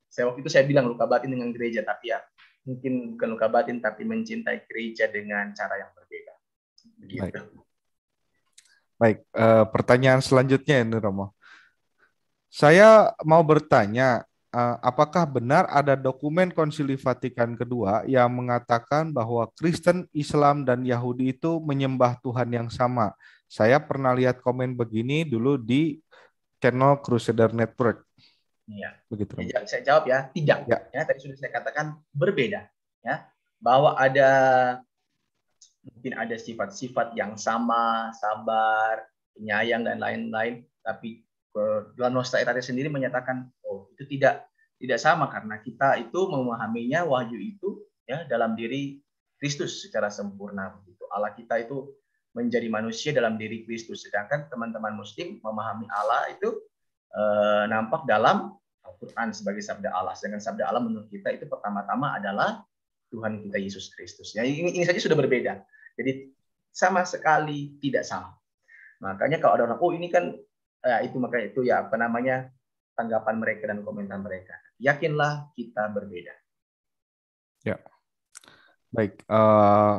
Saya waktu itu saya bilang luka batin dengan gereja, tapi ya mungkin bukan luka batin, tapi mencintai gereja dengan cara yang berbeda. Begitu. Baik. Pertanyaan selanjutnya ini Romo. Saya mau bertanya, apakah benar ada dokumen Konsili Vatikan kedua yang mengatakan bahwa Kristen, Islam, dan Yahudi itu menyembah Tuhan yang sama? Saya pernah lihat komen begini dulu di channel Crusader Network. Iya. Begitu. Saya jawab ya, tidak. Ya, tadi sudah saya katakan berbeda. Ya, bahwa mungkin ada sifat-sifat yang sama, sabar, penyayang dan lain-lain, tapi dalam Nostra Aetate sendiri menyatakan itu tidak sama karena kita itu memahaminya wahyu itu ya dalam diri Kristus secara sempurna begitu. Allah kita itu menjadi manusia dalam diri Kristus, sedangkan teman-teman Muslim memahami Allah itu nampak dalam Al-Quran sebagai sabda Allah. Sedangkan sabda Allah menurut kita itu pertama-tama adalah Tuhan kita Yesus Kristus. Ya, ini saja sudah berbeda. Jadi sama sekali tidak sama. Makanya kalau ada orang, ini kan makanya itu ya apa namanya tanggapan mereka dan komentar mereka. Yakinlah kita berbeda. Ya. Baik,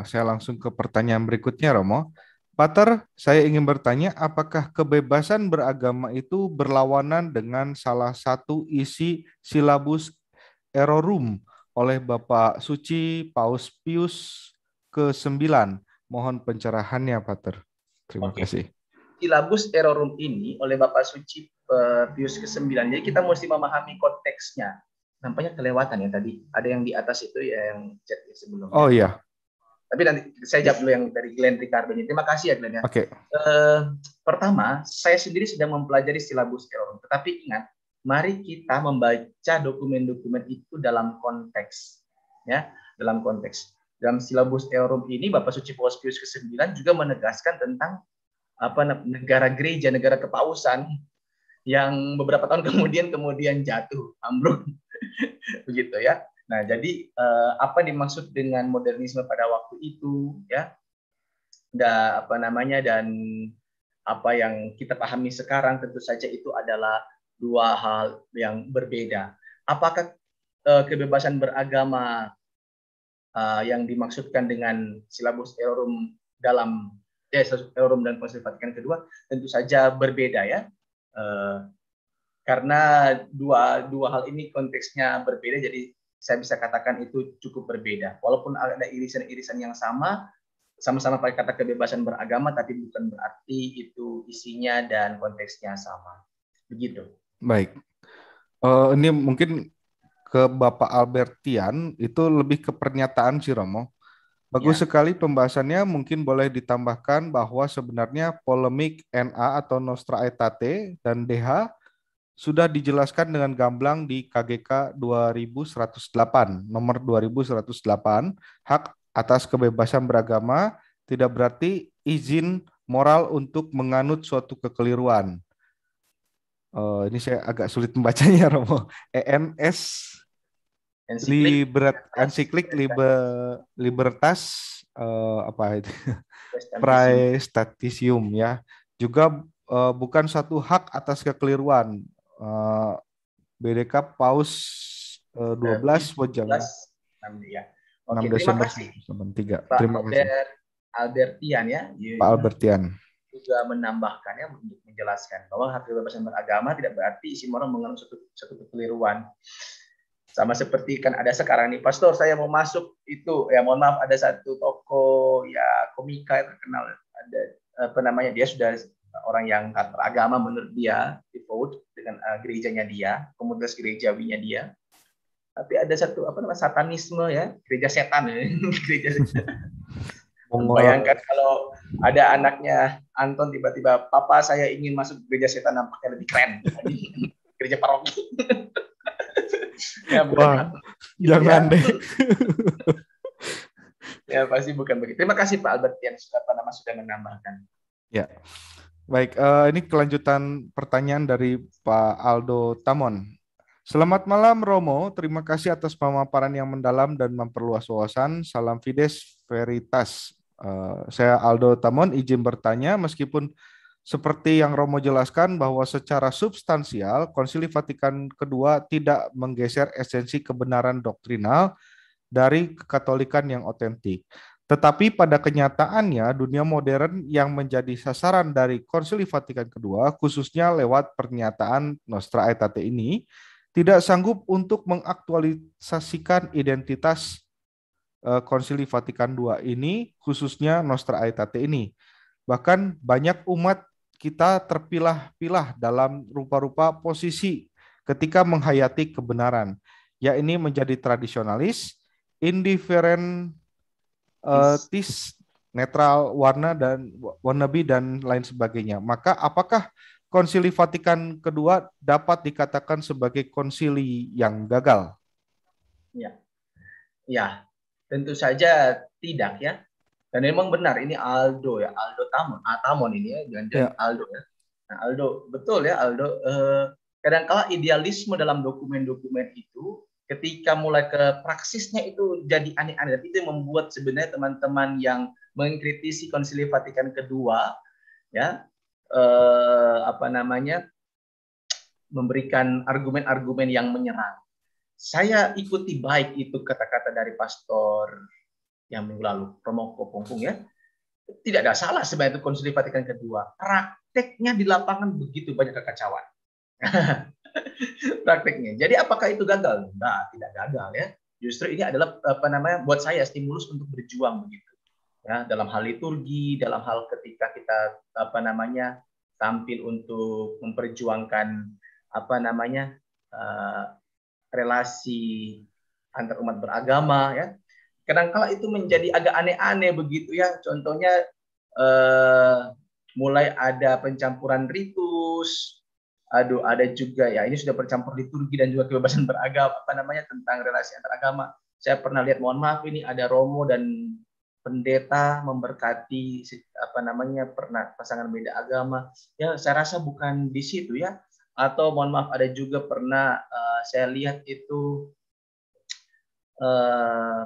saya langsung ke pertanyaan berikutnya, Romo. Pater, saya ingin bertanya, apakah kebebasan beragama itu berlawanan dengan salah satu isi Silabus Errorum oleh Bapak Suci Paus Pius ke-9? Mohon pencerahannya, Pater. Terima kasih. Silabus Errorum ini oleh Bapak Suci Pius ke-9. Jadi kita mesti memahami konteksnya. Nampaknya kelewatan ya tadi. Ada yang di atas itu ya yang chat sebelumnya. Oh iya. Tapi nanti saya jawab dulu yang dari Glenn Ricardo ini. Terima kasih ya Glenn ya. Oke. Pertama, saya sendiri sedang mempelajari Silabus Errorum. Tetapi ingat, mari kita membaca dokumen-dokumen itu dalam konteks. Ya, dalam konteks. Dalam Silabus Errorum ini Bapak Suci Paus Pius ke-9 juga menegaskan tentang negara gereja, negara kepausan yang beberapa tahun kemudian jatuh, ambruk, begitu ya. Nah, jadi apa dimaksud dengan modernisme pada waktu itu, ya? Dan apa yang kita pahami sekarang tentu saja itu adalah dua hal yang berbeda. Apakah kebebasan beragama yang dimaksudkan dengan Silabus Errorum dalam Errorum dan Konsili Vatikan kedua tentu saja berbeda ya, karena dua hal ini konteksnya berbeda, jadi saya bisa katakan itu cukup berbeda. Walaupun ada irisan-irisan yang sama-sama pakai kata kebebasan beragama, tapi bukan berarti itu isinya dan konteksnya sama. Begitu. Baik. Ini mungkin ke Bapak Albertian, itu lebih ke pernyataan sih Romo. Bagus sekali pembahasannya, mungkin boleh ditambahkan bahwa sebenarnya polemik NA atau Nostra Aetate dan DH sudah dijelaskan dengan gamblang di KGK 2108, nomor 2108, hak atas kebebasan beragama tidak berarti izin moral untuk menganut suatu kekeliruan. Ini saya agak sulit membacanya, Romo. ENS Ensiklik Libertas apa itu? Praestatisium ya. Juga bukan suatu hak atas kekeliruan. BDK Paus 12 Wajah 6 ya. 6 Oke, terima Desember kasih 1993. Pak Terima kasih. Albertian ya. Pak Albertian. Juga menambahkannya untuk menjelaskan bahwa hak kebebasan beragama tidak berarti isi orang mengalami satu kekeliruan. Sama seperti kan ada sekarang nih, Pastor saya mau masuk itu, ya mohon maaf, ada satu toko ya komika yang terkenal, ada apa namanya, dia sudah orang yang taat beragama menurut dia, devout dengan gerejanya dia, komunitas gerejawinya dia. Tapi ada satu apa namanya satanisme ya, gereja setan ya. Gereja setan. Bayangkan kalau ada anaknya Anton tiba-tiba, papa saya ingin masuk gereja setan nampaknya lebih keren, gereja paroki. Ya, wah, jangan deh. Ya pasti bukan begitu. Terima kasih Pak Albert yang sudah menambahkan. Ya, baik. Ini kelanjutan pertanyaan dari Pak Aldo Tamon. Selamat malam Romo, terima kasih atas pemaparan yang mendalam dan memperluas wawasan. Salam Fides Veritas. Saya Aldo Tamon, izin bertanya, meskipun seperti yang Romo jelaskan bahwa secara substansial Konsili Vatikan II tidak menggeser esensi kebenaran doktrinal dari kekatolikan yang otentik. Tetapi pada kenyataannya dunia modern yang menjadi sasaran dari Konsili Vatikan II, khususnya lewat pernyataan Nostra Aetate ini, tidak sanggup untuk mengaktualisasikan identitas Konsili Vatikan II ini, khususnya Nostra Aetate ini. Bahkan banyak umat kita terpilah-pilah dalam rupa-rupa posisi ketika menghayati kebenaran. Ya ini menjadi tradisionalis, indifferentis, netral, wannabe dan lain sebagainya. Maka apakah Konsili Vatikan II dapat dikatakan sebagai konsili yang gagal? Ya, tentu saja tidak ya. Dan memang benar ini Aldo ya, Aldo Tamon ini ya, jangan Aldo ya. Nah, Aldo, betul ya Aldo. Kadang-kala idealisme dalam dokumen-dokumen itu ketika mulai ke praksisnya itu jadi aneh-aneh. Itu yang membuat sebenarnya teman-teman yang mengkritisi Konsili Vatikan II ya memberikan argumen-argumen yang menyerang. Saya ikuti baik itu kata-kata dari pastor yang minggu lalu, Romo Kopongkung ya. Tidak ada salah sebenarnya itu Konsili Vatikan II. Prakteknya di lapangan begitu banyak kekacauan. Prakteknya. Jadi apakah itu gagal? Nah, tidak gagal ya. Justru ini adalah buat saya stimulus untuk berjuang begitu. Ya, dalam hal liturgi, dalam hal ketika kita tampil untuk memperjuangkan relasi antar umat beragama ya. Kadang-kala itu menjadi agak aneh-aneh begitu ya. Contohnya mulai ada pencampuran ritus, ada juga ya ini sudah bercampur liturgi dan juga kebebasan beragama tentang relasi antar agama. Saya pernah lihat, mohon maaf ini ada romo dan pendeta memberkati pernah pasangan beda agama. Ya saya rasa bukan di situ ya. Atau mohon maaf ada juga pernah saya lihat itu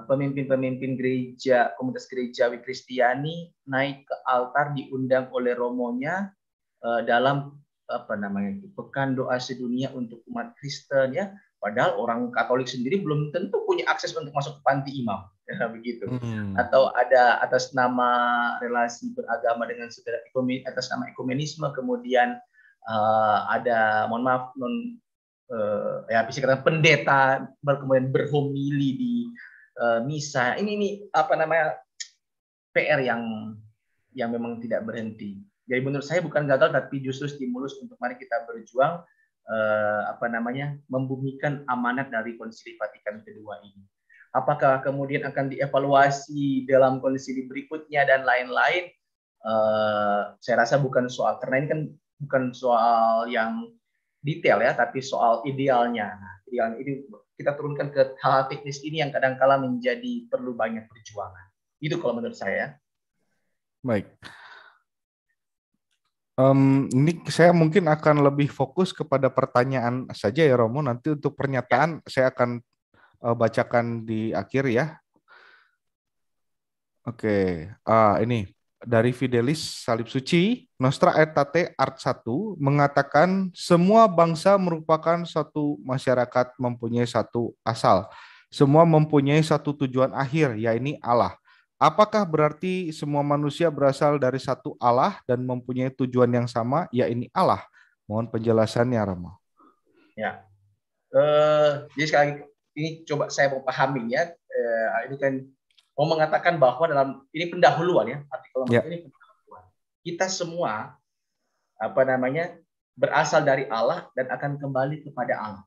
pemimpin-pemimpin gereja, komunitas gerejawi Kristiani naik ke altar diundang oleh romonya dalam pekan doa sedunia untuk umat Kristen ya. Padahal orang Katolik sendiri belum tentu punya akses untuk masuk ke panti imam ya, begitu. Atau ada atas nama relasi beragama dengan saudara atas nama ekumenisme kemudian ada mohon maaf ya bisa katakan pendeta kemudian berhomili di misa. Ini PR yang memang tidak berhenti. Jadi menurut saya bukan gagal tapi justru stimulus untuk mari kita berjuang membumikan amanat dari Konsili Vatikan II ini. Apakah kemudian akan dievaluasi dalam konsili berikutnya dan lain-lain? Saya rasa bukan soal, karena ini kan bukan soal yang detail ya, tapi soal idealnya. Nah, idealnya ini kita turunkan ke hal teknis ini yang kadang-kala menjadi perlu banyak perjuangan. Itu kalau menurut saya. Baik. Ini saya mungkin akan lebih fokus kepada pertanyaan saja ya Romo. Nanti untuk Ya, pernyataan saya akan bacakan di akhir ya. Oke, ini dari Fidelis Salib Suci, Nostra Aetate Art 1 mengatakan semua bangsa merupakan satu masyarakat mempunyai satu asal. Semua mempunyai satu tujuan akhir, yaitu Allah. Apakah berarti semua manusia berasal dari satu Allah dan mempunyai tujuan yang sama, yaitu Allah? Mohon penjelasannya, Rama. ya. Jadi sekali lagi, ini coba saya mau pahami ya. Ini kan mau mengatakan bahwa dalam ini pendahuluan ya, artikel nomor Ya, ini pendahuluan. Kita semua apa namanya berasal dari Allah dan akan kembali kepada Allah.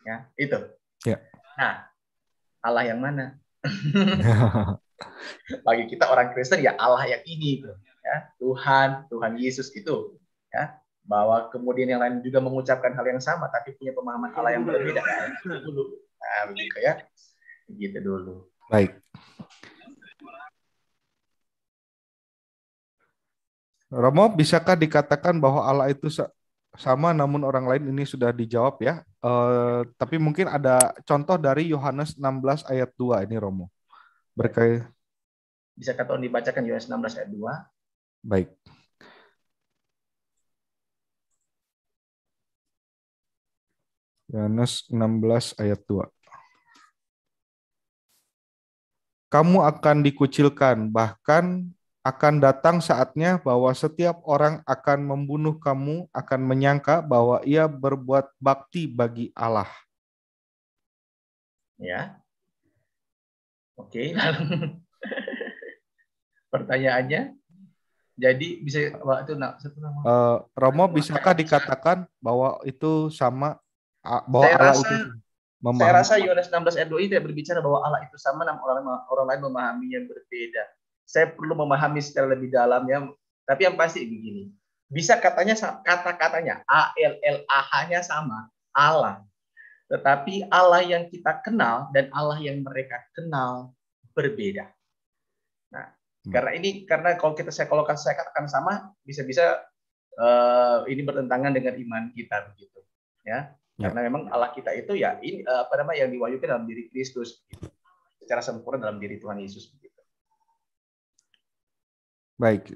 Ya, itu. ya. Nah, Allah yang mana? Bagi kita orang Kristen ya Allah yang ini itu, ya. Tuhan Yesus itu, ya. Bahwa kemudian yang lain juga mengucapkan hal yang sama tapi punya pemahaman Allah yang berbeda. Nah, dulu. Nah, begitu ya. Begitu dulu. Baik. Romo, bisakah dikatakan bahwa Allah itu sama namun orang lain? Ini sudah dijawab ya. Tapi mungkin ada contoh dari Yohanes 16 ayat 2 ini Romo. Berkait. Bisa kata dibacakan Yohanes 16 ayat 2. Baik. Yohanes 16 ayat 2. Kamu akan dikucilkan, bahkan akan datang saatnya bahwa setiap orang akan membunuh kamu, akan menyangka bahwa ia berbuat bakti bagi Allah. Ya. Oke, lalu pertanyaannya jadi bisa itu satu nama. Romo, bisakah dikatakan bahwa itu sama, bahwa Saya Allah rasa itu Saya memahami? rasa Yohanes 16 ayat 2 ini tidak berbicara bahwa Allah itu sama, namun orang lain memahami yang berbeda. Saya perlu memahami secara lebih dalam ya. Tapi yang pasti begini, bisa katanya kata-katanya ALLAH-nya sama, Allah. Tetapi Allah yang kita kenal dan Allah yang mereka kenal berbeda. Nah, karena kalau saya katakan sama, bisa-bisa ini bertentangan dengan iman kita begitu, ya. Ya, Karena memang Allah kita itu ya ini apa namanya yang diwahyukan dalam diri Kristus begitu. Secara sempurna dalam diri Tuhan Yesus begitu. baik.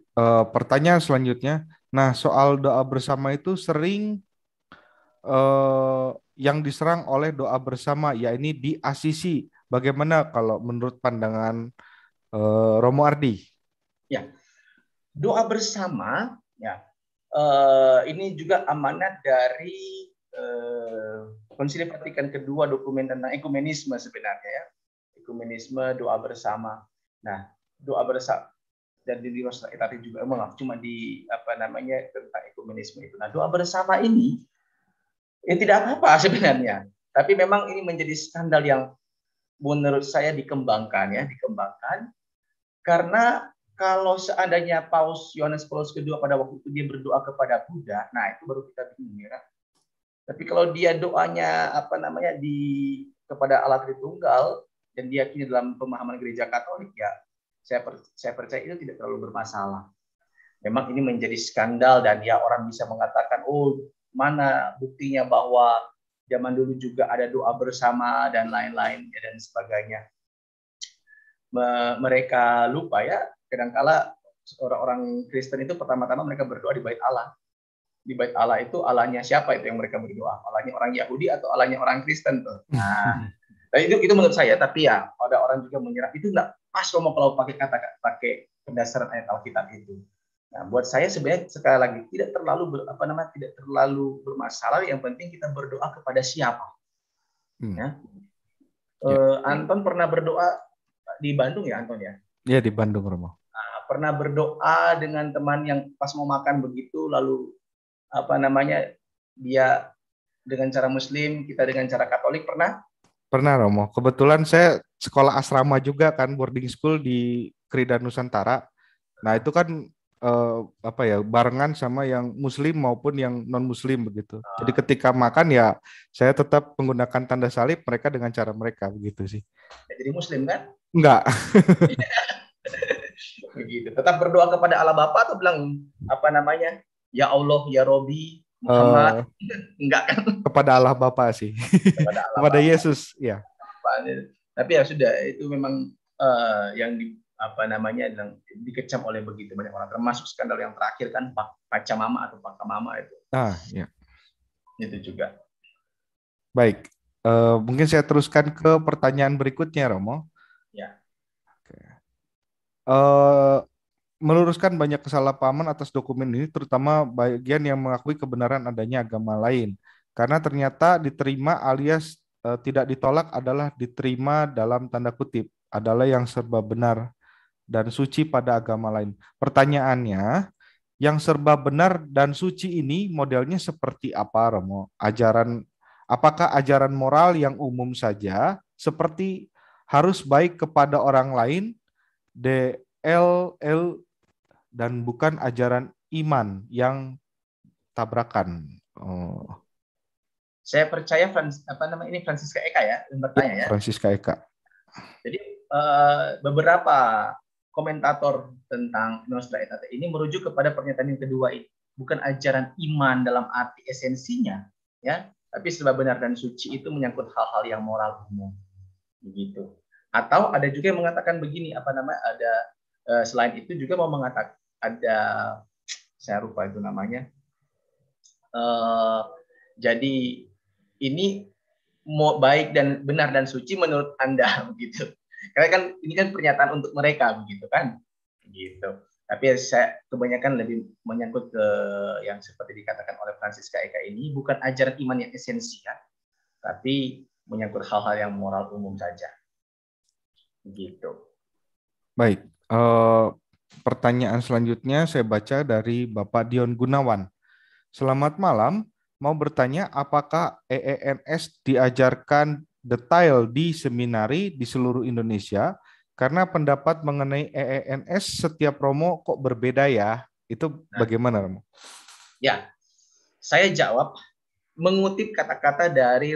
Pertanyaan selanjutnya. Nah, soal doa bersama itu sering yang diserang oleh doa bersama, ya ini di Asisi. Bagaimana kalau menurut pandangan Romo Ardi? Ya, doa bersama ya ini juga amanat dari Konsili Vatikan kedua, dokumen tentang ekumenisme sebenarnya ya. Ekumenisme, doa bersama. Nah, doa bersama dan di Nostra Aetate juga emang cuma di apa namanya tentang ekumenisme itu. Nah, doa bersama ini ya tidak apa-apa sebenarnya. Tapi memang ini menjadi skandal yang menurut saya dikembangkan karena kalau seandainya Paus Yohanes Paulus kedua pada waktu itu dia berdoa kepada Buddha, nah itu baru kita bingung ya. Tapi kalau dia doanya apa namanya kepada Allah Tritunggal dan diyakini dalam pemahaman gereja Katolik ya, saya percaya itu tidak terlalu bermasalah. Memang ini menjadi skandal dan ya orang bisa mengatakan, oh mana buktinya bahwa zaman dulu juga ada doa bersama dan lain-lain dan sebagainya. Mereka lupa ya, kadangkala orang-orang Kristen itu pertama-tama mereka berdoa di bait Allah. Di bait Allah itu Allahnya siapa itu yang mereka berdoa? Allahnya orang Yahudi atau Allahnya orang Kristen tuh? Nah, itu menurut saya. Tapi ya ada orang juga menyerap itu nggak pas kalau pakai pendasar ayat Alkitab itu. Nah, buat saya sebenarnya sekali lagi tidak terlalu bermasalah. Yang penting kita berdoa kepada siapa. Ya. Ya, Anton pernah berdoa di Bandung ya Anton ya? ya di Bandung Romo. Nah, pernah berdoa dengan teman yang pas mau makan begitu, lalu apa namanya dia dengan cara Muslim, kita dengan cara Katolik pernah? Pernah Romo. Kebetulan saya sekolah asrama juga kan, boarding school di Krida Nusantara. Nah itu kan apa ya, barengan sama yang Muslim maupun yang non Muslim begitu. Jadi ketika makan ya saya tetap menggunakan tanda salib, mereka dengan cara mereka begitu sih. Jadi Muslim kan? Enggak. Begitu. Tetap berdoa kepada Allah Bapa atau bilang apa namanya? ya Allah, ya Robi, Eh, Muhammad, enggak kan, kepada Allah Bapa sih. kepada Allah Kepada Bapa. Yesus, ya. Tapi ya sudah, itu memang yang di apa namanya yang dikecam oleh begitu banyak orang, termasuk skandal yang terakhir kan Paca Mama atau Paka Mama Ya. itu juga. Baik. Mungkin saya teruskan ke pertanyaan berikutnya, Romo. Ya, Eh, Meluruskan banyak kesalahpahaman atas dokumen ini, terutama bagian yang mengakui kebenaran adanya agama lain. Karena ternyata diterima alias tidak ditolak adalah diterima dalam tanda kutip, adalah yang serba benar dan suci pada agama lain. Pertanyaannya, yang serba benar dan suci ini modelnya seperti apa, Romo? Apakah ajaran moral yang umum saja, seperti harus baik kepada orang lain, DLL, dan bukan ajaran iman yang tabrakan? Oh, saya percaya apa namanya ini Francisca Eka ya yang ya, bertanya ya. Francisca Eka. Jadi beberapa komentator tentang Nostra Aetate ini merujuk kepada pernyataan yang kedua ini, bukan ajaran iman dalam arti esensinya, ya, tapi serba benar dan suci itu menyangkut hal-hal yang moral umum, begitu. Atau ada juga yang mengatakan begini, apa namanya, ada selain itu juga mau mengatakan ada, saya lupa itu namanya. Jadi ini mau baik dan benar dan suci menurut Anda begitu. Karena kan ini kan pernyataan untuk mereka begitu kan. Gitu. Tapi saya kebanyakan lebih menyangkut ke yang seperti dikatakan oleh Francisca Eka ini, bukan ajaran iman yang esensial, tapi menyangkut hal-hal yang moral umum saja. Begitu. Baik, pertanyaan selanjutnya saya baca dari Bapak Dion Gunawan. Selamat malam, mau bertanya apakah EENS diajarkan detail di seminari di seluruh Indonesia? Karena pendapat mengenai EENS setiap Romo kok berbeda ya? Itu bagaimana, Romo? Ya, saya jawab mengutip kata-kata dari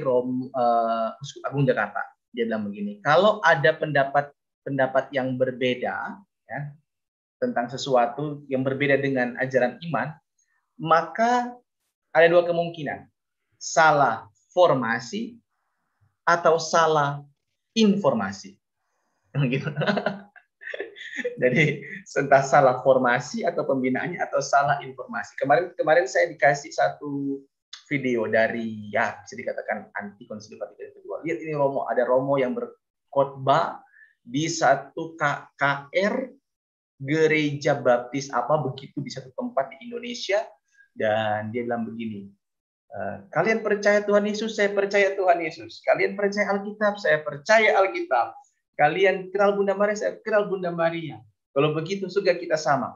Uskup Agung Jakarta. Dia bilang begini, kalau ada pendapat yang berbeda ya, tentang sesuatu yang berbeda dengan ajaran iman, maka ada dua kemungkinan. Salah formasi atau salah informasi. Gitu. Jadi entah salah formasi atau pembinaannya atau salah informasi. Kemarin saya dikasih satu video dari, ya bisa dikatakan anti konsili Vatikan kedua. Lihat ini Romo, ada Romo yang berkhotbah di satu KKR gereja baptis apa begitu di satu tempat di Indonesia, dan dia bilang begini, kalian percaya Tuhan Yesus, saya percaya Tuhan Yesus. Kalian percaya Alkitab, saya percaya Alkitab. Kalian kenal Bunda Maria, saya kenal Bunda Maria. Kalau begitu surga kita sama.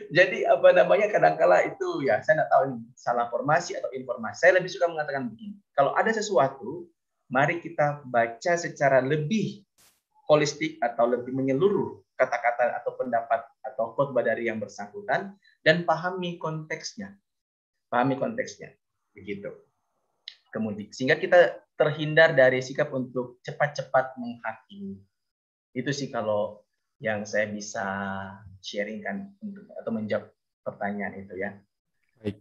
Jadi apa namanya, kadangkala itu ya saya nggak tahu ini salah formasi atau informasi. Saya lebih suka mengatakan begini, kalau ada sesuatu, mari kita baca secara lebih holistik atau lebih menyeluruh kata-kata atau pendapat atau khotbah dari yang bersangkutan dan pahami konteksnya. Pahami konteksnya. Begitu. Kemudian sehingga kita terhindar dari sikap untuk cepat-cepat menghakimi. Itu sih kalau yang saya bisa sharingkan untuk atau menjawab pertanyaan itu ya. Baik.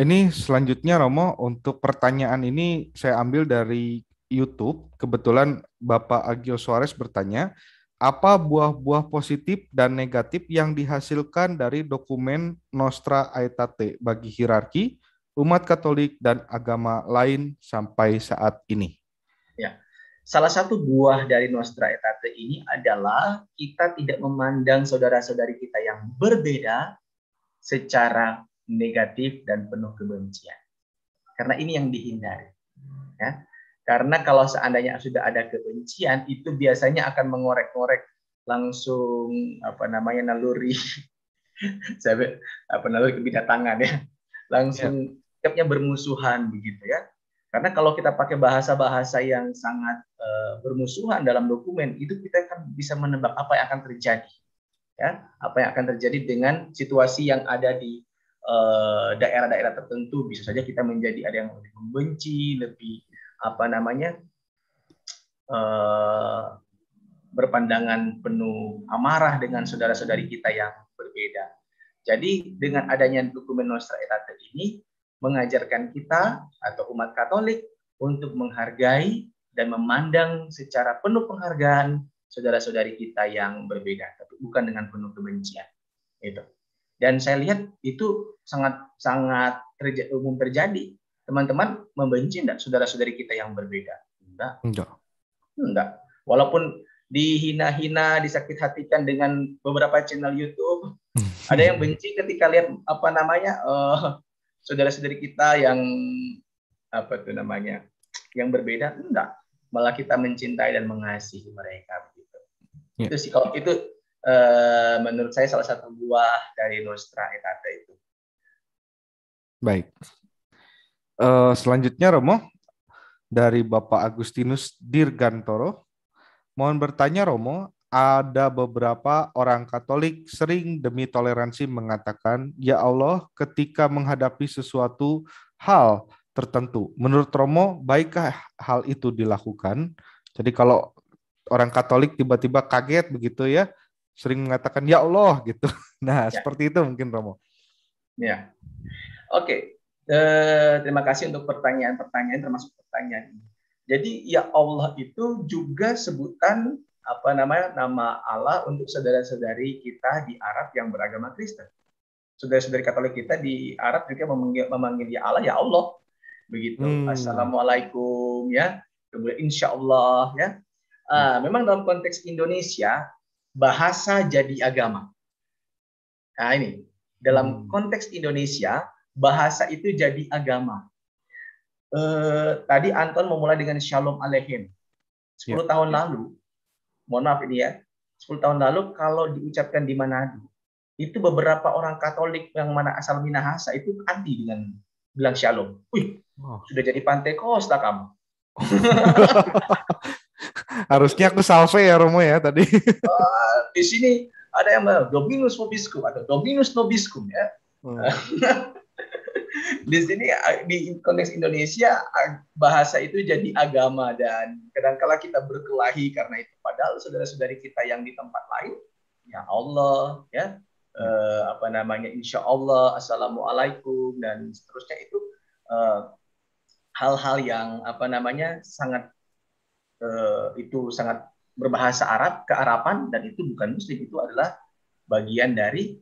Ini selanjutnya Romo, untuk pertanyaan ini saya ambil dari YouTube. Kebetulan Bapak Agio Suarez bertanya, apa buah-buah positif dan negatif yang dihasilkan dari dokumen Nostra Aetate bagi hierarki, umat Katolik, dan agama lain sampai saat ini? Ya. Salah satu buah dari Nostra Aetate ini adalah kita tidak memandang saudara-saudari kita yang berbeda secara negatif dan penuh kebencian. Karena ini yang dihindari. Ya. Karena kalau seandainya sudah ada kebencian, itu biasanya akan mengorek-ngorek langsung apa namanya naluri naluri kebidatangan ya. Langsung sikapnya bermusuhan begitu ya. Karena kalau kita pakai bahasa-bahasa yang sangat bermusuhan dalam dokumen, itu kita kan bisa menebak apa yang akan terjadi. Ya, apa yang akan terjadi dengan situasi yang ada di daerah-daerah tertentu. Bisa saja kita menjadi ada yang lebih membenci, lebih apa namanya berpandangan penuh amarah dengan saudara-saudari kita yang berbeda. Jadi dengan adanya dokumen Nostra Aetate ini mengajarkan kita atau umat Katolik untuk menghargai dan memandang secara penuh penghargaan saudara-saudari kita yang berbeda, tapi bukan dengan penuh kebencian. Itu. Dan saya lihat itu sangat umum terjadi. Teman-teman membenci enggak saudara-saudari kita yang berbeda? Enggak. Walaupun dihina-hina, disakit hatikan dengan beberapa channel YouTube, ada yang benci ketika lihat saudara-saudari kita yang yang berbeda. Enggak, malah kita mencintai dan mengasihi mereka begitu. Itu sih, kalau itu menurut saya salah satu buah dari Nostra Aetate itu. Baik. Selanjutnya Romo dari Bapak Agustinus Dirgantoro, mohon bertanya Romo, ada beberapa orang Katolik sering demi toleransi mengatakan, ya Allah, ketika menghadapi sesuatu hal tertentu. Menurut Romo, baikkah hal itu dilakukan? Jadi kalau orang Katolik tiba-tiba kaget begitu ya, sering mengatakan ya Allah gitu. Nah, seperti itu mungkin Romo. Ya, oke. Terima kasih untuk pertanyaan-pertanyaan, termasuk pertanyaan ini. Jadi ya Allah itu juga sebutan nama Allah untuk saudara-saudari kita di Arab yang beragama Kristen. Saudara-saudari Katolik kita di Arab juga memanggil ya Allah, ya Allah. Begitu. Assalamualaikum ya. Kemudian insya Allah ya. Memang dalam konteks Indonesia bahasa jadi agama. Nah ini dalam konteks Indonesia bahasa itu jadi agama. Tadi Anton memulai dengan Shalom Aleichem. 10 tahun lalu, mohon maaf ini ya, 10 tahun lalu kalau diucapkan di Manado, itu beberapa orang Katolik yang mana asal Minahasa itu anti dengan bilang Shalom. Sudah jadi Pantekosta kamu. Harusnya aku salve ya Romo ya tadi. Di sini ada yang Dominus Vobiscum atau Dominus Nobiscum ya. Di sini di konteks Indonesia bahasa itu jadi agama, dan kadang-kala kita berkelahi karena itu, padahal saudara-saudari kita yang di tempat lain ya Allah ya insya Allah, assalamualaikum dan seterusnya, itu hal-hal yang sangat berbahasa Arab, kearapan, dan itu bukan Muslim, itu adalah bagian dari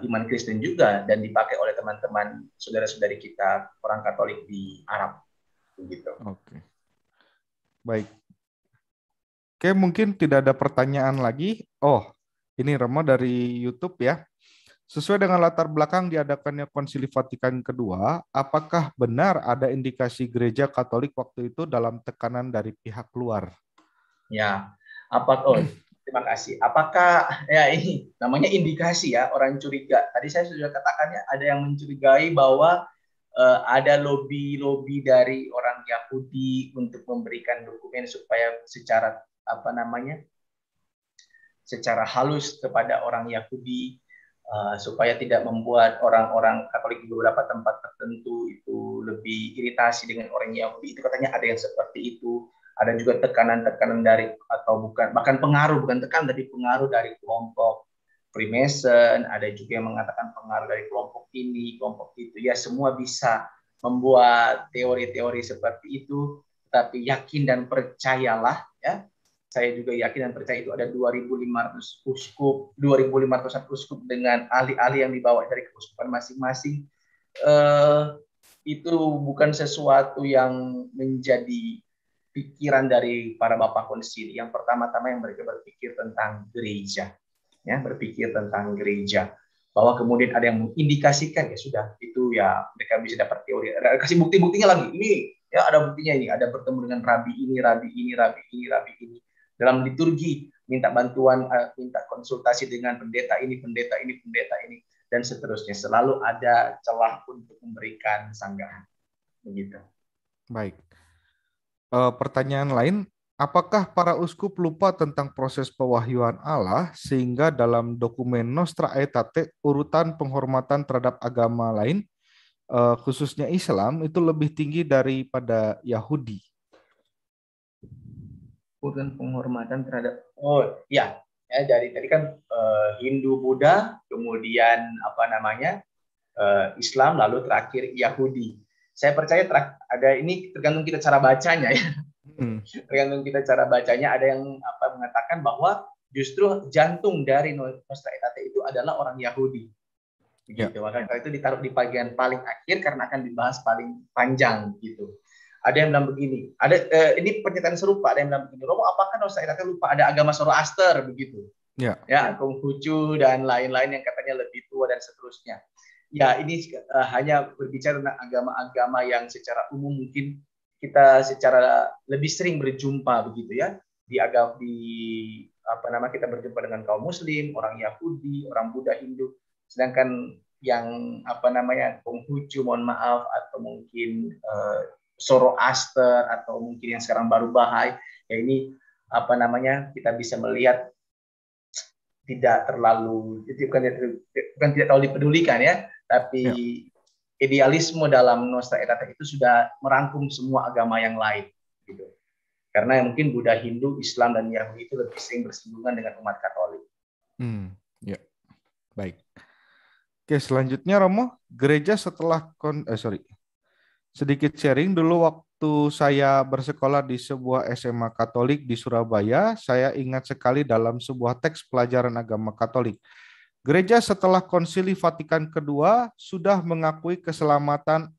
iman Kristen juga dan dipakai oleh teman-teman saudara-saudari kita orang Katolik di Arab begitu. Oke. Baik. Oke, mungkin tidak ada pertanyaan lagi. Oh, ini Romo dari YouTube ya. Sesuai dengan latar belakang diadakannya Konsili Vatikan kedua, apakah benar ada indikasi gereja Katolik waktu itu dalam tekanan dari pihak luar? Ya, terima kasih. Apakah ya ini namanya indikasi ya, orang curiga. Tadi saya sudah katakan ya, ada yang mencurigai bahwa ada lobby dari orang Yahudi untuk memberikan dokumen supaya secara secara halus kepada orang Yahudi, supaya tidak membuat orang-orang Katolik di beberapa tempat tertentu itu lebih iritasi dengan orang Yahudi. Itu katanya ada yang seperti itu. Ada juga tekanan-tekanan dari, atau bahkan pengaruh, bukan tekanan, tapi pengaruh dari kelompok Freemason. Ada juga yang mengatakan pengaruh dari kelompok ini, kelompok itu. Ya, semua bisa membuat teori-teori seperti itu. Tapi yakin dan percayalah ya. Saya juga yakin dan percaya itu ada 2.500 uskup, 2.500 uskup dengan ahli-ahli yang dibawa dari keuskupan masing-masing. Itu bukan sesuatu yang menjadi pikiran dari para bapak konsili. Yang pertama-tama yang mereka berpikir tentang gereja, ya, berpikir tentang gereja. Bahwa kemudian ada yang mengindikasikan, ya sudah, itu ya mereka bisa dapat teori. Kasih bukti-buktinya lagi. Ini ya ada buktinya, ini ada bertemu dengan rabi ini, rabi ini, rabi ini, rabi ini. Dalam liturgi minta bantuan, minta konsultasi dengan pendeta ini, pendeta ini, pendeta ini, dan seterusnya. Selalu ada celah untuk memberikan sanggahan. Begitu. Baik. Pertanyaan lain, apakah para uskup lupa tentang proses pewahyuan Allah sehingga dalam dokumen Nostra Aetate urutan penghormatan terhadap agama lain, khususnya Islam, itu lebih tinggi daripada Yahudi? Urutan penghormatan terhadap, Ya, dari tadi kan Hindu, Buddha, kemudian apa namanya Islam, lalu terakhir Yahudi. Saya percaya ada ini tergantung kita cara bacanya ya. Tergantung kita cara bacanya. Ada yang mengatakan bahwa justru jantung dari Nostra Aetate itu adalah orang Yahudi. Begitu. Maka itu ditaruh di bagian paling akhir karena akan dibahas paling panjang gitu. Ada yang bilang begini, ini pernyataan serupa, ada yang bilang begini, Romo, apakah Nostra Aetate lupa ada agama Zoroaster begitu? Ya, Konghucu dan lain-lain yang katanya lebih tua dan seterusnya. Ya, ini hanya berbicara tentang agama-agama yang secara umum mungkin kita secara lebih sering berjumpa begitu ya. Kita berjumpa dengan kaum Muslim, orang Yahudi, orang Buddha, Hindu. Sedangkan yang Konghucu, mohon maaf, atau mungkin Zoroaster atau mungkin yang sekarang baru Bahai, ya ini kita bisa melihat tidak terlalu, itu bukan tidak terlalu dipedulikan ya, tapi idealisme dalam Nostra Aetate itu sudah merangkum semua agama yang lain gitu. Karena mungkin Buddha, Hindu, Islam dan Yahudi itu lebih sering bersinggungan dengan umat Katolik. Ya, baik. Oke, selanjutnya Romo, gereja setelah sedikit sharing dulu waktu saya bersekolah di sebuah SMA Katolik di Surabaya, saya ingat sekali dalam sebuah teks pelajaran agama Katolik. Gereja setelah Konsili Vatikan II sudah mengakui keselamatan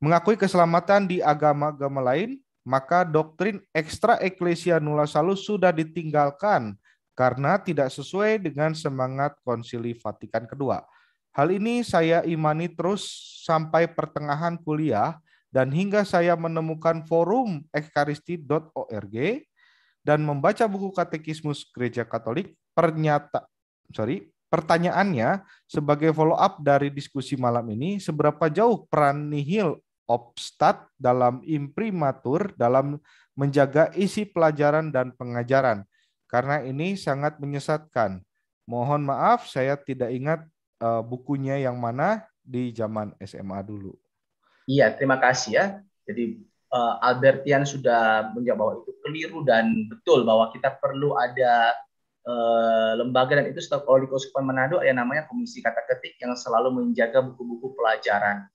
mengakui keselamatan di agama-agama lain, maka doktrin extra ecclesia nulla salus sudah ditinggalkan karena tidak sesuai dengan semangat Konsili Vatikan II. Hal ini saya imani terus sampai pertengahan kuliah dan hingga saya menemukan forum ekaristi.org dan membaca buku Katekismus Gereja Katolik. Pertanyaannya sebagai follow up dari diskusi malam ini, seberapa jauh peran nihil obstat dalam imprimatur dalam menjaga isi pelajaran dan pengajaran? Karena ini sangat menyesatkan. Mohon maaf, saya tidak ingat bukunya yang mana di zaman SMA dulu. Iya, terima kasih ya. Jadi Albertian sudah menjawab bahwa itu keliru dan betul bahwa kita perlu ada lembaga, dan itu kalau di Keuskupan Manado ada namanya Komisi Kata Ketik yang selalu menjaga buku-buku pelajaran.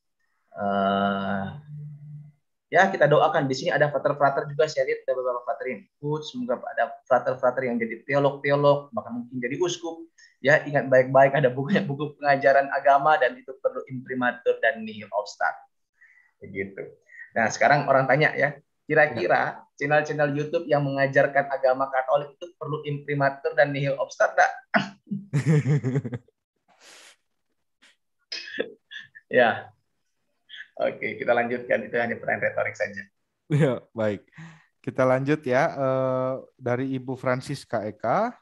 Ya, kita doakan. Di sini ada frater-frater juga, saya lihat ada beberapa frater yang ikut. Semoga ada frater-frater yang jadi teolog-teolog, bahkan mungkin jadi uskup. Ya, ingat baik-baik, ada buku pengajaran agama dan itu perlu imprimatur dan nihil obstat. Begitu. Nah, sekarang orang tanya ya, kira-kira channel-channel YouTube yang mengajarkan agama Katolik itu perlu imprimatur dan nihil obstat enggak? Ya. Oke, kita lanjutkan. Itu hanya pertanyaan retorik saja. Ya, baik. Kita lanjut ya. Dari Ibu Francisca Eka.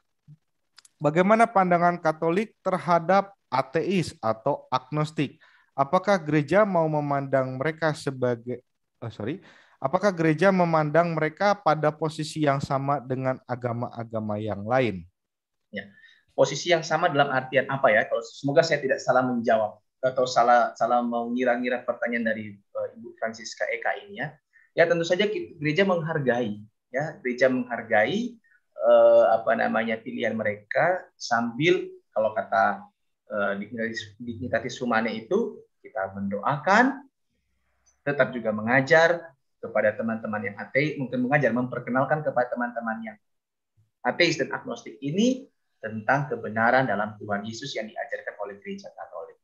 Bagaimana pandangan Katolik terhadap ateis atau agnostik? Apakah gereja mau memandang mereka apakah gereja memandang mereka pada posisi yang sama dengan agama-agama yang lain? Ya. Posisi yang sama dalam artian apa ya? Kalau semoga saya tidak salah menjawab atau salah mengira-ngira pertanyaan dari Ibu Francisca Eka ini ya. Ya, tentu saja gereja menghargai ya, gereja menghargai pilihan mereka, sambil kalau kata Dignitatis Humanae itu kita mendoakan, tetap juga mengajar kepada teman-teman yang ateis, mungkin memperkenalkan kepada teman-teman yang ateis dan agnostik ini tentang kebenaran dalam Tuhan Yesus yang diajarkan oleh Gereja Katolik.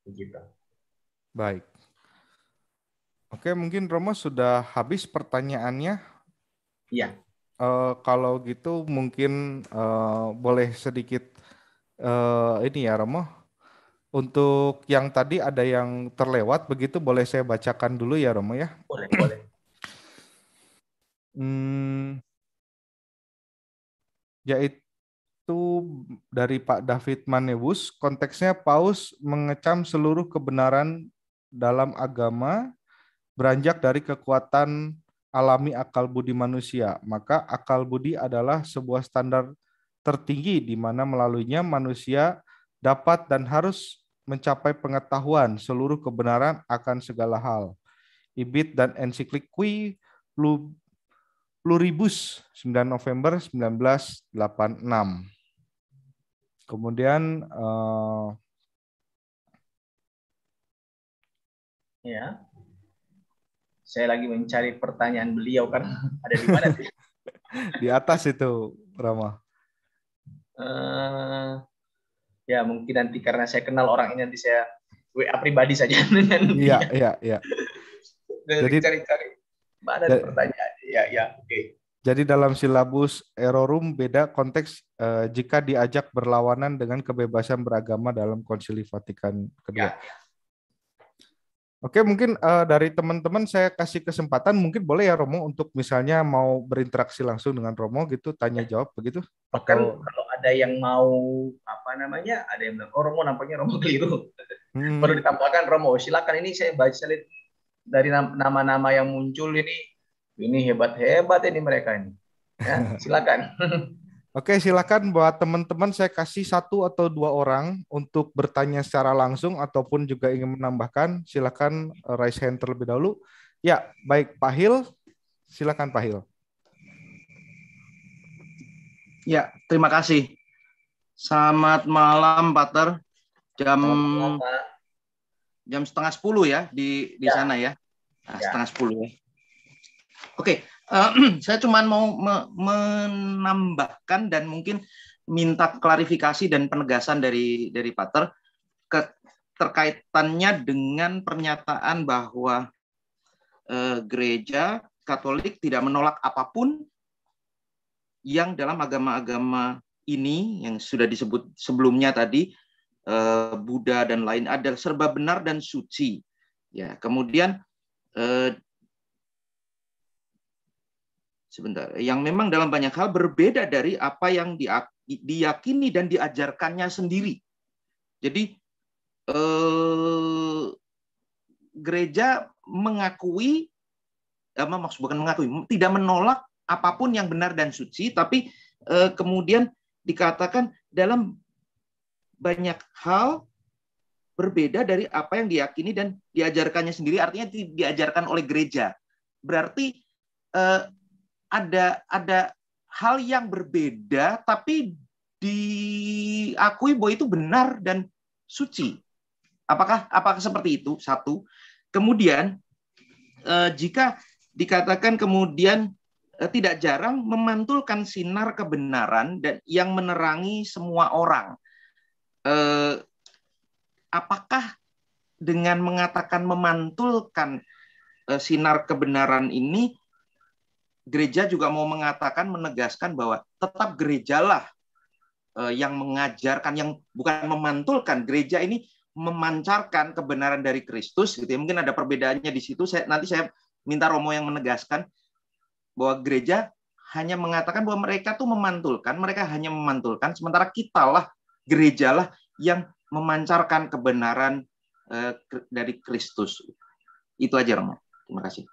Begitu. Baik. Oke, mungkin Romo sudah habis pertanyaannya. Iya. Kalau gitu mungkin boleh sedikit ini ya Romo. Untuk yang tadi ada yang terlewat, begitu boleh saya bacakan dulu ya Romo ya? Boleh. Yaitu dari Pak David Manewus, konteksnya Paus mengecam seluruh kebenaran dalam agama beranjak dari kekuatan alami akal budi manusia. Maka akal budi adalah sebuah standar tertinggi di mana melaluinya manusia dapat dan harus mencapai pengetahuan seluruh kebenaran akan segala hal. Ibit dan ensiklik Qui Pluribus 9 November 1986. Kemudian Ya, saya lagi mencari pertanyaan beliau karena ada di mana sih? di atas itu, Rama. Ya mungkin nanti karena saya kenal orang ini nanti saya WA pribadi saja dengan Iya, dia. iya, iya. Jadi cari-cari mana pertanyaan. Ya, oke. Jadi dalam silabus Errorum beda konteks jika diajak berlawanan dengan kebebasan beragama dalam Konsili Vatikan kedua. Ya. Oke, mungkin dari teman-teman saya kasih kesempatan, mungkin boleh ya Romo untuk misalnya mau berinteraksi langsung dengan Romo gitu, tanya jawab begitu. Bahkan Atau kalau ada yang mau ada yang bilang, oh Romo nampaknya Romo keliru. Perlu ditambahkan Romo, silakan ini saya baca dari nama-nama yang muncul ini hebat-hebat ini mereka ini. Ya, silakan. Oke, silakan buat teman-teman saya kasih 1 atau 2 orang untuk bertanya secara langsung ataupun juga ingin menambahkan, silakan raise hand terlebih dahulu. Ya, baik Pak Hil, silakan Pak Hil. Ya, terima kasih. Selamat malam, Pater. Jam 9:30 ya di sana ya. Nah, 9:30 ya. Oke, saya cuma mau menambahkan dan mungkin minta klarifikasi dan penegasan dari Pater terkaitannya dengan pernyataan bahwa gereja Katolik tidak menolak apapun yang dalam agama-agama ini yang sudah disebut sebelumnya tadi, Buddha dan lain, ada serba benar dan suci. Ya, kemudian yang memang dalam banyak hal berbeda dari apa yang diyakini dan diajarkannya sendiri. Jadi gereja mengakui, bukan mengakui, tidak menolak apapun yang benar dan suci, tapi kemudian dikatakan dalam banyak hal berbeda dari apa yang diyakini dan diajarkannya sendiri, artinya diajarkan oleh gereja. Berarti ada hal yang berbeda tapi diakui bahwa itu benar dan suci. Apakah seperti itu? Satu. Kemudian jika dikatakan kemudian tidak jarang memantulkan sinar kebenaran dan yang menerangi semua orang. Apakah dengan mengatakan memantulkan sinar kebenaran ini, gereja juga mau mengatakan, menegaskan bahwa tetap gerejalah yang mengajarkan, yang bukan memantulkan. Gereja ini memancarkan kebenaran dari Kristus, gitu ya. Mungkin ada perbedaannya di situ. Nanti saya minta Romo yang menegaskan bahwa gereja hanya mengatakan bahwa mereka tuh memantulkan, mereka hanya memantulkan, sementara kitalah, gerejalah yang memancarkan kebenaran dari Kristus. Itu aja, Romo. Terima kasih.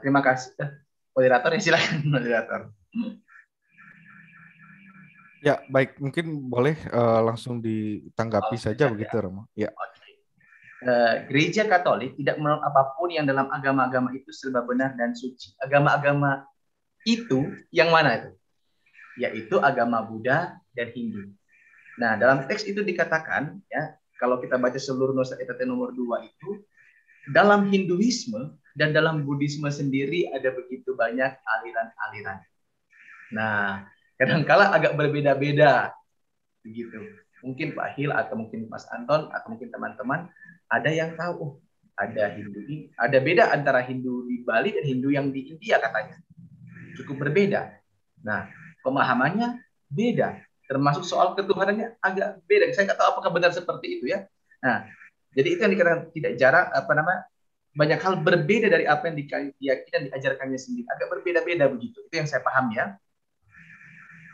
Terima kasih. Moderator, silakan moderator. Ya, baik. Mungkin boleh langsung ditanggapi saja begitu, Romo. Ya. Gereja Katolik tidak menolak apapun yang dalam agama-agama itu serba benar dan suci. Agama-agama itu yang mana itu? Yaitu agama Buddha dan Hindu. Nah, dalam teks itu dikatakan, ya, kalau kita baca seluruh Nusa Etate nomor 2 itu, dalam Hinduisme dan dalam Buddhisme sendiri ada begitu banyak aliran-aliran. Nah, kadang-kala agak berbeda-beda begitu. Mungkin Pak Hil atau mungkin Mas Anton atau mungkin teman-teman ada yang tahu, ada Hindu, ada beda antara Hindu di Bali dan Hindu yang di India katanya. Cukup berbeda. Nah, pemahamannya beda. Termasuk soal ketuhanannya agak beda. Saya nggak tahu apakah benar seperti itu ya. Nah, jadi itu yang dikatakan tidak jarang banyak hal berbeda dari apa yang diyakini dan diajarkannya sendiri. Agak berbeda-beda begitu. Itu yang saya paham ya.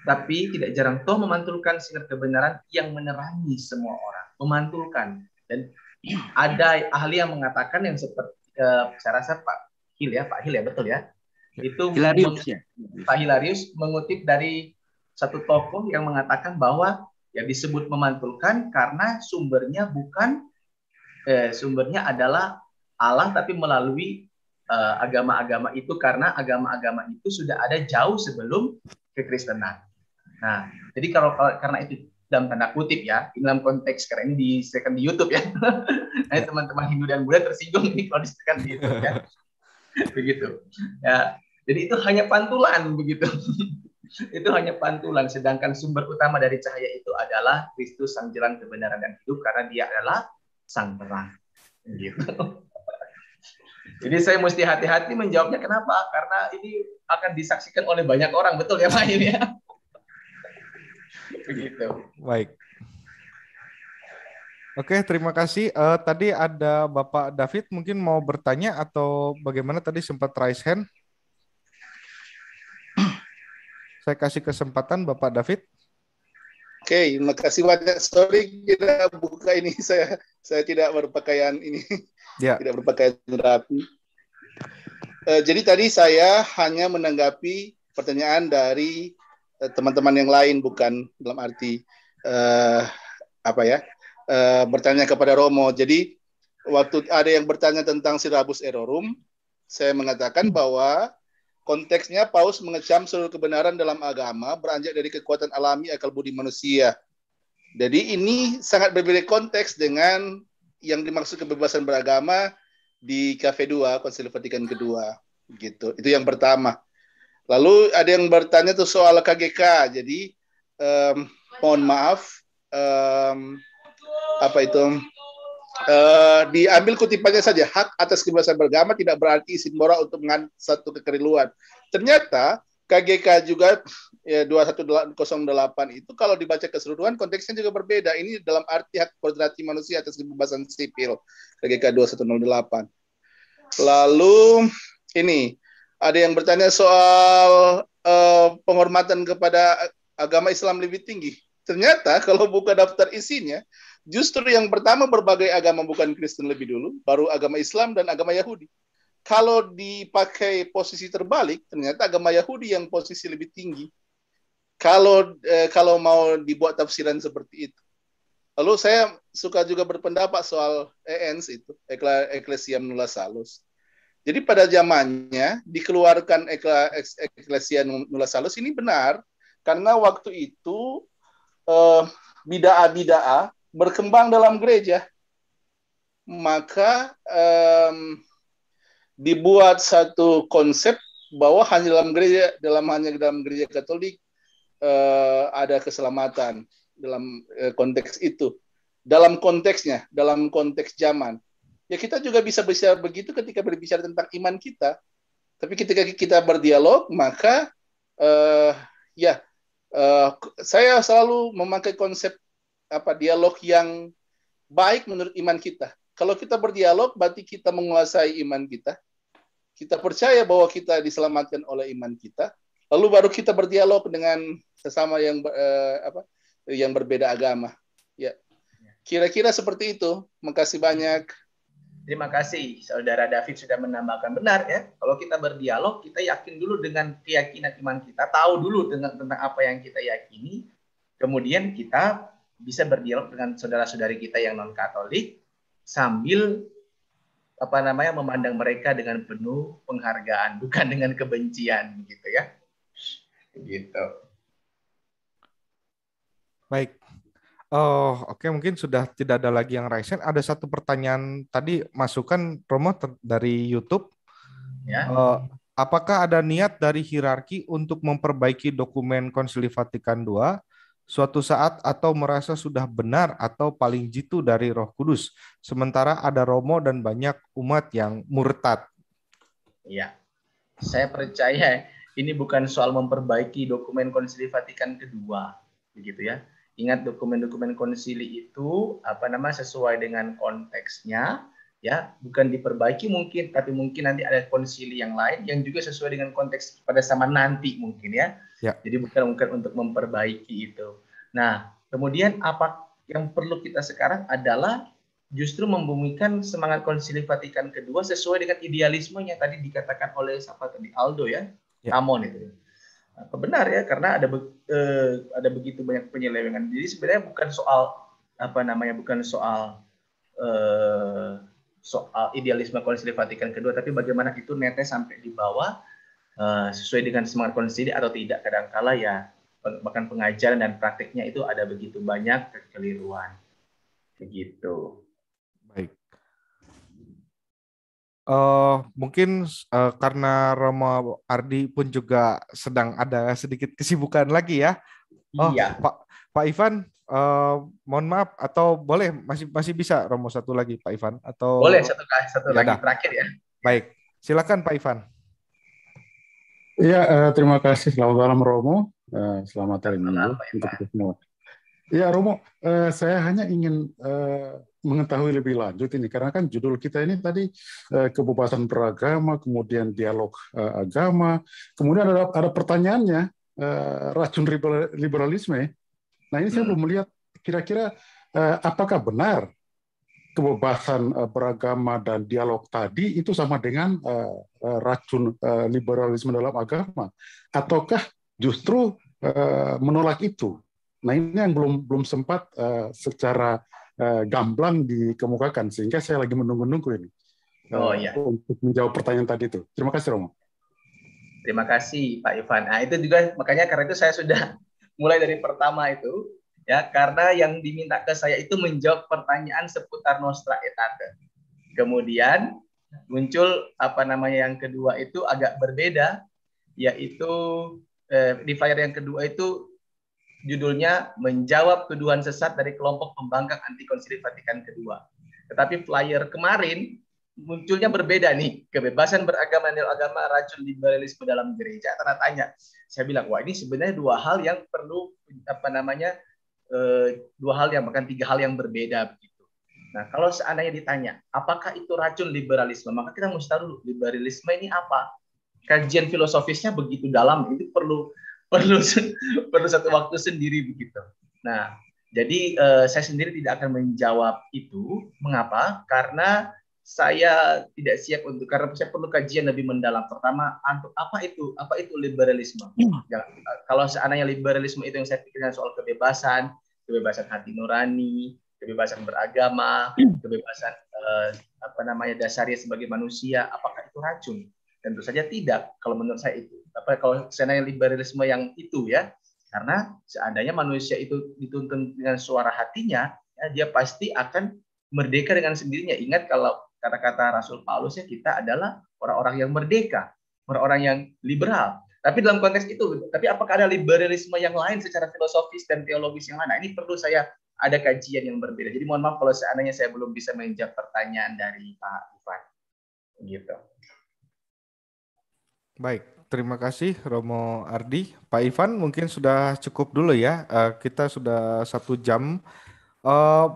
Tapi tidak jarang toh memantulkan sinar kebenaran yang menerangi semua orang. Memantulkan. Dan ada ahli yang mengatakan yang seperti saya rasa Pak Hil ya, betul ya. Itu Hilarius, ya. Pak Hilarius mengutip dari satu tokoh yang mengatakan bahwa ya disebut memantulkan karena sumbernya adalah Allah tapi melalui agama-agama itu karena agama-agama itu sudah ada jauh sebelum kekristenan. Nah, jadi karena itu dalam tanda kutip ya, dalam konteks karena ini disekan di YouTube ya. Nah, teman-teman Hindu dan Buddha tersinggung nih kalau disekan di YouTube ya. Begitu. Ya, jadi itu hanya pantulan begitu. Itu hanya pantulan, sedangkan sumber utama dari cahaya itu adalah Kristus, sang jalan kebenaran dan hidup, karena dia adalah sang terang. Gitu. Jadi saya mesti hati-hati menjawabnya. Kenapa? Karena ini akan disaksikan oleh banyak orang, betul ya Pak ini ya. Begitu. Baik. Oke, terima kasih. Tadi ada Bapak David mungkin mau bertanya atau bagaimana, tadi sempat raise hand. Saya kasih kesempatan Bapak David. Oke, terima kasih banyak. Sorry tidak buka ini, saya tidak berpakaian ini, tidak berpakaian rapi. Jadi tadi saya hanya menanggapi pertanyaan dari teman-teman yang lain, bukan dalam arti bertanya kepada Romo. Jadi waktu ada yang bertanya tentang Syllabus Errorum, saya mengatakan bahwa konteksnya Paus mengecam seluruh kebenaran dalam agama beranjak dari kekuatan alami akal budi manusia. Jadi ini sangat berbeda konteks dengan yang dimaksud kebebasan beragama di KV2, Konsili Vatikan kedua. Gitu. Itu yang pertama. Lalu ada yang bertanya tuh soal KGK. Jadi mohon maaf, diambil kutipannya saja. Hak atas kebebasan beragama tidak berarti izin moral untuk menganut satu kekeliruan. Ternyata KGK juga 2108 itu kalau dibaca keseluruhan konteksnya juga berbeda. Ini dalam arti hak koordinasi manusia atas kebebasan sipil, KGK 2108. Lalu ini ada yang bertanya soal penghormatan kepada agama Islam lebih tinggi. Ternyata kalau buka daftar isinya, justru yang pertama berbagai agama bukan Kristen lebih dulu, baru agama Islam dan agama Yahudi. Kalau dipakai posisi terbalik, ternyata agama Yahudi yang posisi lebih tinggi. Kalau mau dibuat tafsiran seperti itu. Lalu saya suka juga berpendapat soal ENS itu, Ecclesiam Nulla Salus. Jadi pada zamannya dikeluarkan Ecclesia Nulla Salus ini benar, karena waktu itu bid'ah berkembang dalam gereja. Maka dibuat satu konsep bahwa hanya dalam gereja Katolik ada keselamatan dalam konteks itu. Dalam konteksnya, dalam konteks zaman. Ya kita juga bisa berbicara begitu ketika berbicara tentang iman kita. Tapi ketika kita berdialog, maka saya selalu memakai konsep dialog yang baik menurut iman kita. Kalau kita berdialog, berarti kita menguasai iman kita. Kita percaya bahwa kita diselamatkan oleh iman kita. Lalu baru kita berdialog dengan sesama yang berbeda agama. Ya, kira-kira seperti itu. Makasih banyak. Terima kasih, Saudara David sudah menambahkan. Benar ya, kalau kita berdialog, kita yakin dulu dengan keyakinan iman kita, tahu dulu tentang apa yang kita yakini, kemudian kita bisa berdialog dengan saudara-saudari kita yang non-Katolik, sambil memandang mereka dengan penuh penghargaan, bukan dengan kebencian, gitu ya. Gitu. Baik. Oh, oke, mungkin sudah tidak ada lagi yang raise. Ada satu pertanyaan tadi masukan Romo dari YouTube. Ya. Apakah ada niat dari hierarki untuk memperbaiki dokumen Konsili Vatikan II suatu saat atau merasa sudah benar atau paling jitu dari Roh Kudus, sementara ada Romo dan banyak umat yang murtad? Iya. Saya percaya ini bukan soal memperbaiki dokumen Konsili Vatikan II, begitu ya. Ingat, dokumen-dokumen konsili itu sesuai dengan konteksnya, ya, bukan diperbaiki mungkin, tapi mungkin nanti ada konsili yang lain yang juga sesuai dengan konteks pada zaman nanti mungkin ya. Jadi bukan untuk memperbaiki itu. Nah, kemudian apa yang perlu kita sekarang adalah justru membumikan semangat Konsili Vatikan kedua sesuai dengan idealisme yang tadi dikatakan oleh Aldo ya. Amon itu. Benar ya, karena ada begitu banyak penyelewengan. Jadi sebenarnya bukan soal soal idealisme Konsili Vatikan kedua, tapi bagaimana itu netes sampai di bawah sesuai dengan semangat konsili atau tidak. Kadangkala ya bahkan pengajaran dan praktiknya itu ada begitu banyak kekeliruan. Begitu. Baik. Mungkin karena Romo Ardi pun juga sedang ada sedikit kesibukan lagi ya. Iya. Pak Ivan, mohon maaf atau boleh masih bisa Romo satu lagi Pak Ivan atau boleh satu ya lagi dah. terakhir ya. Baik, silakan Pak Ivan. Iya, terima kasih. Selamat malam Romo. Selamat hari Minggu Pak untuk Ivan. kita semua. Ya Romo, saya hanya ingin mengetahui lebih lanjut ini karena kan judul kita ini tadi kebebasan beragama, kemudian dialog agama, kemudian ada pertanyaannya racun liberalisme. Nah ini saya belum melihat kira-kira apakah benar kebebasan beragama dan dialog tadi itu sama dengan racun liberalisme dalam agama, ataukah justru menolak itu? Nah ini yang belum sempat secara gamblang dikemukakan, sehingga saya lagi menunggu ini untuk menjawab pertanyaan tadi itu. Terima kasih Romo. Terima kasih Pak Ivan. Nah itu juga makanya karena itu saya sudah mulai dari pertama itu. Ya, karena yang diminta ke saya itu menjawab pertanyaan seputar Nostra Aetate. Kemudian muncul yang kedua itu agak berbeda, yaitu di flyer yang kedua itu judulnya menjawab tuduhan sesat dari kelompok pembangkang anti Konsili Vatikan kedua. Tetapi flyer kemarin munculnya berbeda nih, kebebasan beragama dan agama, racun liberalisme dalam gereja. Tanda tanya. Saya bilang, wah ini sebenarnya dua hal yang perlu dua hal yang bahkan tiga hal yang berbeda begitu. Nah, kalau seandainya ditanya, apakah itu racun liberalisme? Maka kita mesti tahu dulu liberalisme ini apa. Kajian filosofisnya begitu dalam, itu perlu satu waktu sendiri begitu. Nah, jadi saya sendiri tidak akan menjawab itu. Mengapa? Karena saya tidak siap karena saya perlu kajian lebih mendalam. Pertama, apa itu liberalisme? Ya, kalau seandainya liberalisme itu yang saya pikirkan soal kebebasan hati nurani, kebebasan beragama, kebebasan dasarnya sebagai manusia, apakah itu racun? Tentu saja tidak. Kalau menurut saya itu. Kalau seandainya liberalisme yang itu ya, karena seandainya manusia itu dituntun dengan suara hatinya, ya, dia pasti akan merdeka dengan sendirinya. Ingat kalau kata-kata Rasul Paulus ya, kita adalah orang-orang yang merdeka, orang-orang yang liberal. Tapi dalam konteks itu, tapi apakah ada liberalisme yang lain secara filosofis dan teologis yang lain? Nah, ini perlu saya ada kajian yang berbeda. Jadi mohon maaf kalau seandainya saya belum bisa menjawab pertanyaan dari Pak Ivan. Gitu. Baik, terima kasih Romo Ardi. Pak Ivan mungkin sudah cukup dulu ya. Kita sudah 1 jam.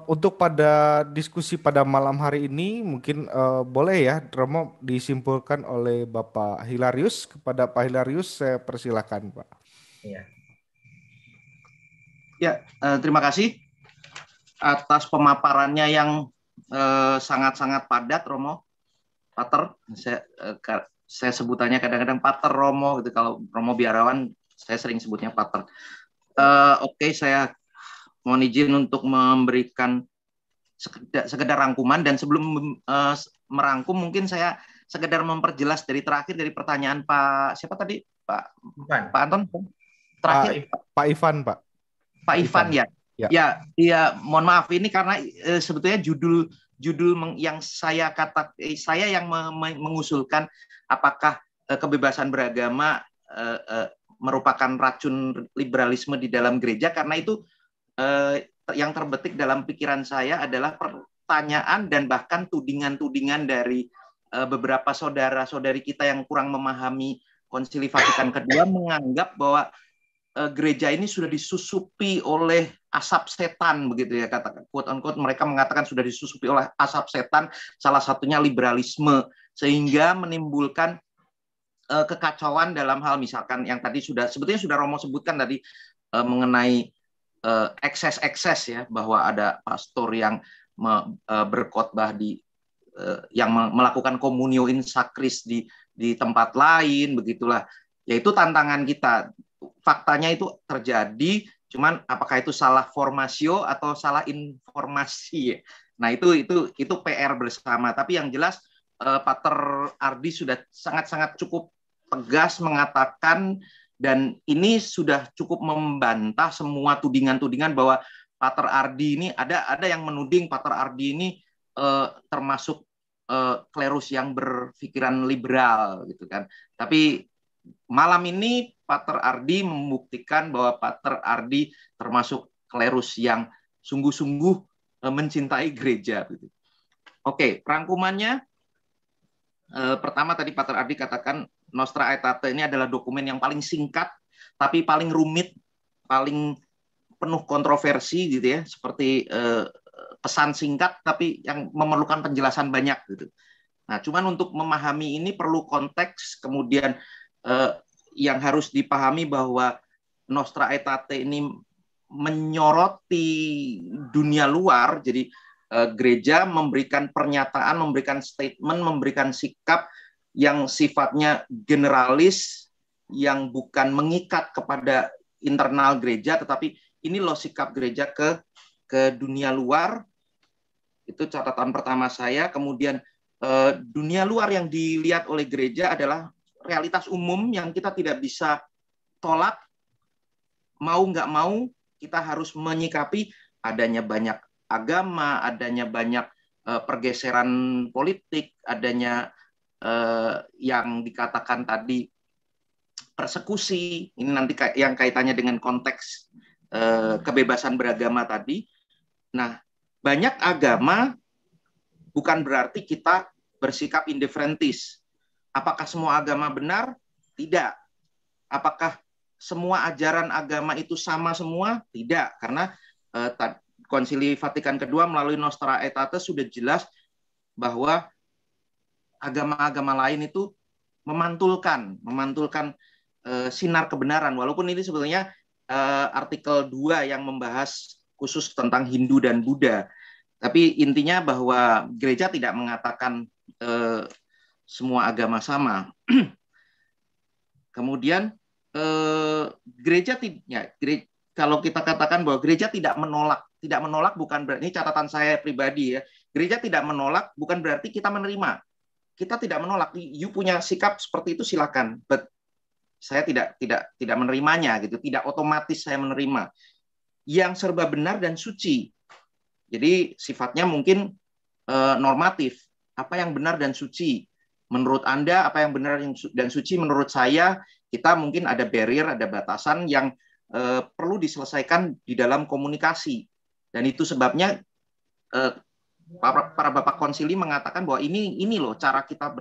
Untuk pada diskusi pada malam hari ini mungkin boleh ya Romo disimpulkan oleh Bapak Hilarius. Kepada Pak Hilarius saya persilakan Pak. Ya, terima kasih atas pemaparannya yang sangat-sangat padat Romo. Pater, saya sebutannya kadang-kadang Pater Romo gitu. Kalau Romo Biarawan saya sering sebutnya Pater. Oke, saya mohon izin untuk memberikan sekedar rangkuman, dan sebelum merangkum mungkin saya sekedar memperjelas dari terakhir dari pertanyaan Pak siapa tadi Pak Anton terakhir Pak Ivan Pak Ivan ya mohon maaf ini karena sebetulnya judul yang saya yang mengusulkan apakah kebebasan beragama merupakan racun liberalisme di dalam gereja, karena itu yang terbetik dalam pikiran saya adalah pertanyaan dan bahkan tudingan-tudingan dari beberapa saudara-saudari kita yang kurang memahami Konsili Vatikan kedua, menganggap bahwa gereja ini sudah disusupi oleh asap setan, begitu ya, katakan quote unquote, mereka mengatakan sudah disusupi oleh asap setan, salah satunya liberalisme, sehingga menimbulkan kekacauan dalam hal misalkan yang tadi sebetulnya sudah Romo sebutkan tadi mengenai ekses ya, bahwa ada pastor yang berkhotbah yang melakukan komunio in sacris di tempat lain, begitulah. Yaitu tantangan kita. Faktanya itu terjadi, Cuman apakah itu salah formasio atau salah informasi? Nah, itu PR bersama. Tapi yang jelas Pater Ardi sudah sangat-sangat cukup tegas mengatakan, dan ini sudah cukup membantah semua tudingan-tudingan bahwa Pater Ardi ini ada yang menuding Pater Ardi ini termasuk klerus yang berpikiran liberal gitu kan. Tapi malam ini Pater Ardi membuktikan bahwa Pater Ardi termasuk klerus yang sungguh-sungguh mencintai gereja gitu. Oke, rangkumannya pertama tadi Pater Ardi katakan Nostra Aetate ini adalah dokumen yang paling singkat tapi paling rumit, paling penuh kontroversi gitu ya, seperti pesan singkat tapi yang memerlukan penjelasan banyak gitu. Nah, cuman untuk memahami ini perlu konteks, kemudian yang harus dipahami bahwa Nostra Aetate ini menyoroti dunia luar, jadi gereja memberikan pernyataan, memberikan statement, memberikan sikap yang sifatnya generalis, yang bukan mengikat kepada internal gereja, tetapi ini loh sikap gereja ke dunia luar. Itu catatan pertama saya. Kemudian dunia luar yang dilihat oleh gereja adalah realitas umum yang kita tidak bisa tolak. Mau nggak mau, kita harus menyikapi adanya banyak agama, adanya banyak pergeseran politik, adanya yang dikatakan tadi persekusi. Ini nanti yang kaitannya dengan konteks kebebasan beragama tadi. Nah, banyak agama bukan berarti kita bersikap indifferentis. Apakah semua agama benar? Tidak. Apakah semua ajaran agama itu sama semua? Tidak, karena Konsili Vatikan Kedua melalui Nostra Aetate sudah jelas bahwa agama-agama lain itu memantulkan sinar kebenaran. Walaupun ini sebetulnya artikel 2 yang membahas khusus tentang Hindu dan Buddha. Tapi intinya bahwa gereja tidak mengatakan semua agama sama. Kemudian gereja kalau kita katakan bahwa gereja tidak menolak bukan berarti, ini catatan saya pribadi ya, gereja tidak menolak bukan berarti kita menerima. Kita tidak menolak, you punya sikap seperti itu silakan, but saya tidak menerimanya gitu, tidak otomatis saya menerima. Yang serba benar dan suci. Jadi sifatnya mungkin normatif. Apa yang benar dan suci? Menurut Anda apa yang benar dan suci? Menurut saya kita mungkin ada barrier, ada batasan yang perlu diselesaikan di dalam komunikasi. Dan itu sebabnya para bapak konsili mengatakan bahwa ini loh cara kita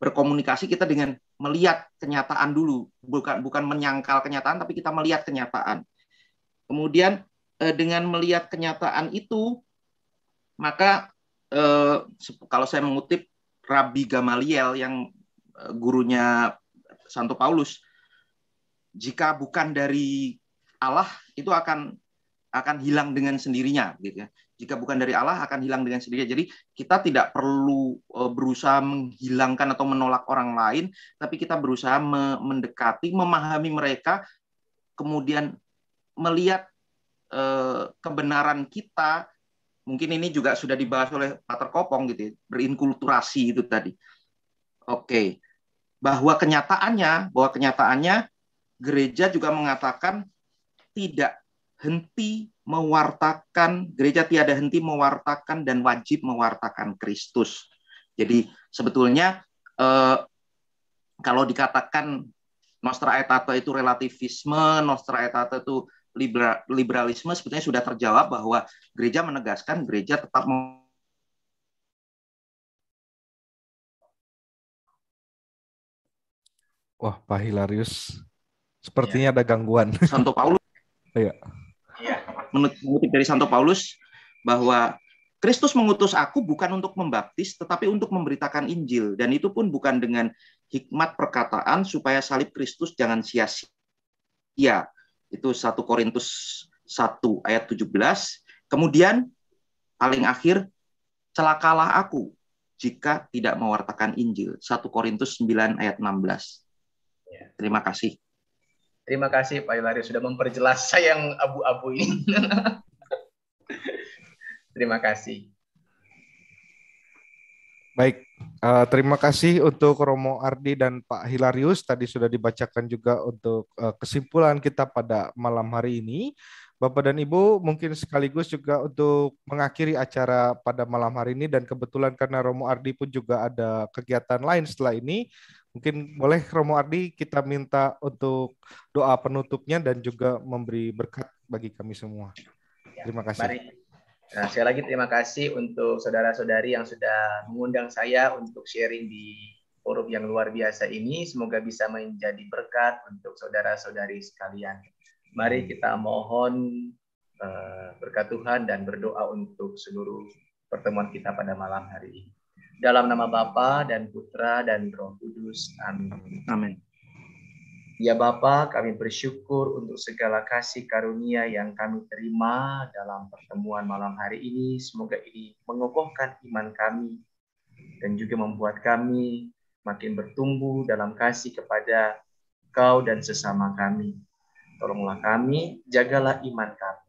berkomunikasi, kita dengan melihat kenyataan dulu, bukan menyangkal kenyataan, tapi kita melihat kenyataan. Kemudian dengan melihat kenyataan itu, maka kalau saya mengutip Rabbi Gamaliel yang gurunya Santo Paulus, jika bukan dari Allah itu akan hilang dengan sendirinya, gitu ya. Jika bukan dari Allah akan hilang dengan sendirinya. Jadi kita tidak perlu berusaha menghilangkan atau menolak orang lain, tapi kita berusaha mendekati, memahami mereka, kemudian melihat kebenaran kita. Mungkin ini juga sudah dibahas oleh Pater Kopong gitu ya, berinkulturasi itu tadi. Oke. Bahwa kenyataannya gereja juga mengatakan tidak henti mewartakan, gereja tiada henti mewartakan dan wajib mewartakan Kristus. Jadi sebetulnya kalau dikatakan Nostra Aetate itu relativisme, Nostra Aetate itu liberalisme, sebetulnya sudah terjawab bahwa gereja menegaskan gereja tetap Wah, Pak Hilarius, sepertinya ada gangguan. Santo Paulus. Iya. Mengutip dari Santo Paulus bahwa Kristus mengutus aku bukan untuk membaptis, tetapi untuk memberitakan Injil. Dan itu pun bukan dengan hikmat perkataan supaya salib Kristus jangan sia-sia. Itu 1 Korintus 1 ayat 17. Kemudian paling akhir, celakalah aku jika tidak mewartakan Injil. 1 Korintus 9 ayat 16. Terima kasih. Terima kasih Pak Hilarius sudah memperjelas saya yang abu-abu ini. Terima kasih. Baik, terima kasih untuk Romo Ardi dan Pak Hilarius. Tadi sudah dibacakan juga untuk kesimpulan kita pada malam hari ini. Bapak dan Ibu, mungkin sekaligus juga untuk mengakhiri acara pada malam hari ini, dan kebetulan karena Romo Ardi pun juga ada kegiatan lain setelah ini, mungkin boleh Romo Ardi kita minta untuk doa penutupnya dan juga memberi berkat bagi kami semua. Terima kasih. Mari. Nah, sekali lagi terima kasih untuk saudara-saudari yang sudah mengundang saya untuk sharing di forum yang luar biasa ini. Semoga bisa menjadi berkat untuk saudara-saudari sekalian. Mari kita mohon berkat Tuhan dan berdoa untuk seluruh pertemuan kita pada malam hari ini. Dalam nama Bapa dan Putra dan Roh Kudus. Amin. Amin. Ya Bapa, kami bersyukur untuk segala kasih karunia yang kami terima dalam pertemuan malam hari ini. Semoga ini mengokohkan iman kami dan juga membuat kami makin bertumbuh dalam kasih kepada Kau dan sesama kami. Tolonglah kami, jagalah iman kami.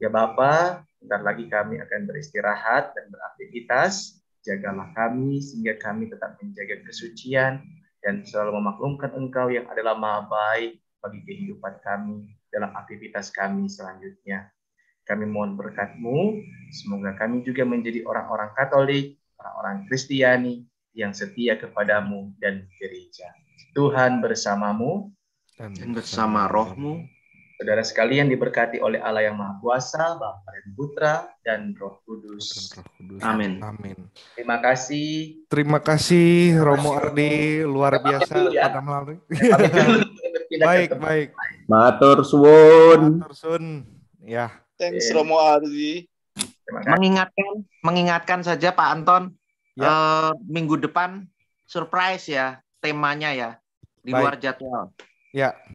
Ya Bapa, bentar lagi kami akan beristirahat dan beraktivitas. Jagalah kami sehingga kami tetap menjaga kesucian dan selalu memaklumkan Engkau yang adalah Maha Baik bagi kehidupan kami dalam aktivitas kami selanjutnya. Kami mohon berkat-Mu, semoga kami juga menjadi orang-orang Katolik, orang-orang Kristiani yang setia kepadamu dan gereja. Tuhan bersamamu dan bersama roh-Mu. Saudara sekalian diberkati oleh Allah yang Maha Kuasa, Bapa dan Putra dan Roh Kudus. Amin. Amin. Terima kasih. Terima kasih Romo Ardi, luar biasa pada malam ini. Baik. Matur suwun. Matur suwun. Ya. Thanks Romo Ardi. Mengingatkan saja Pak Anton, ya. Minggu depan surprise ya temanya ya, di luar jadwal. Ya.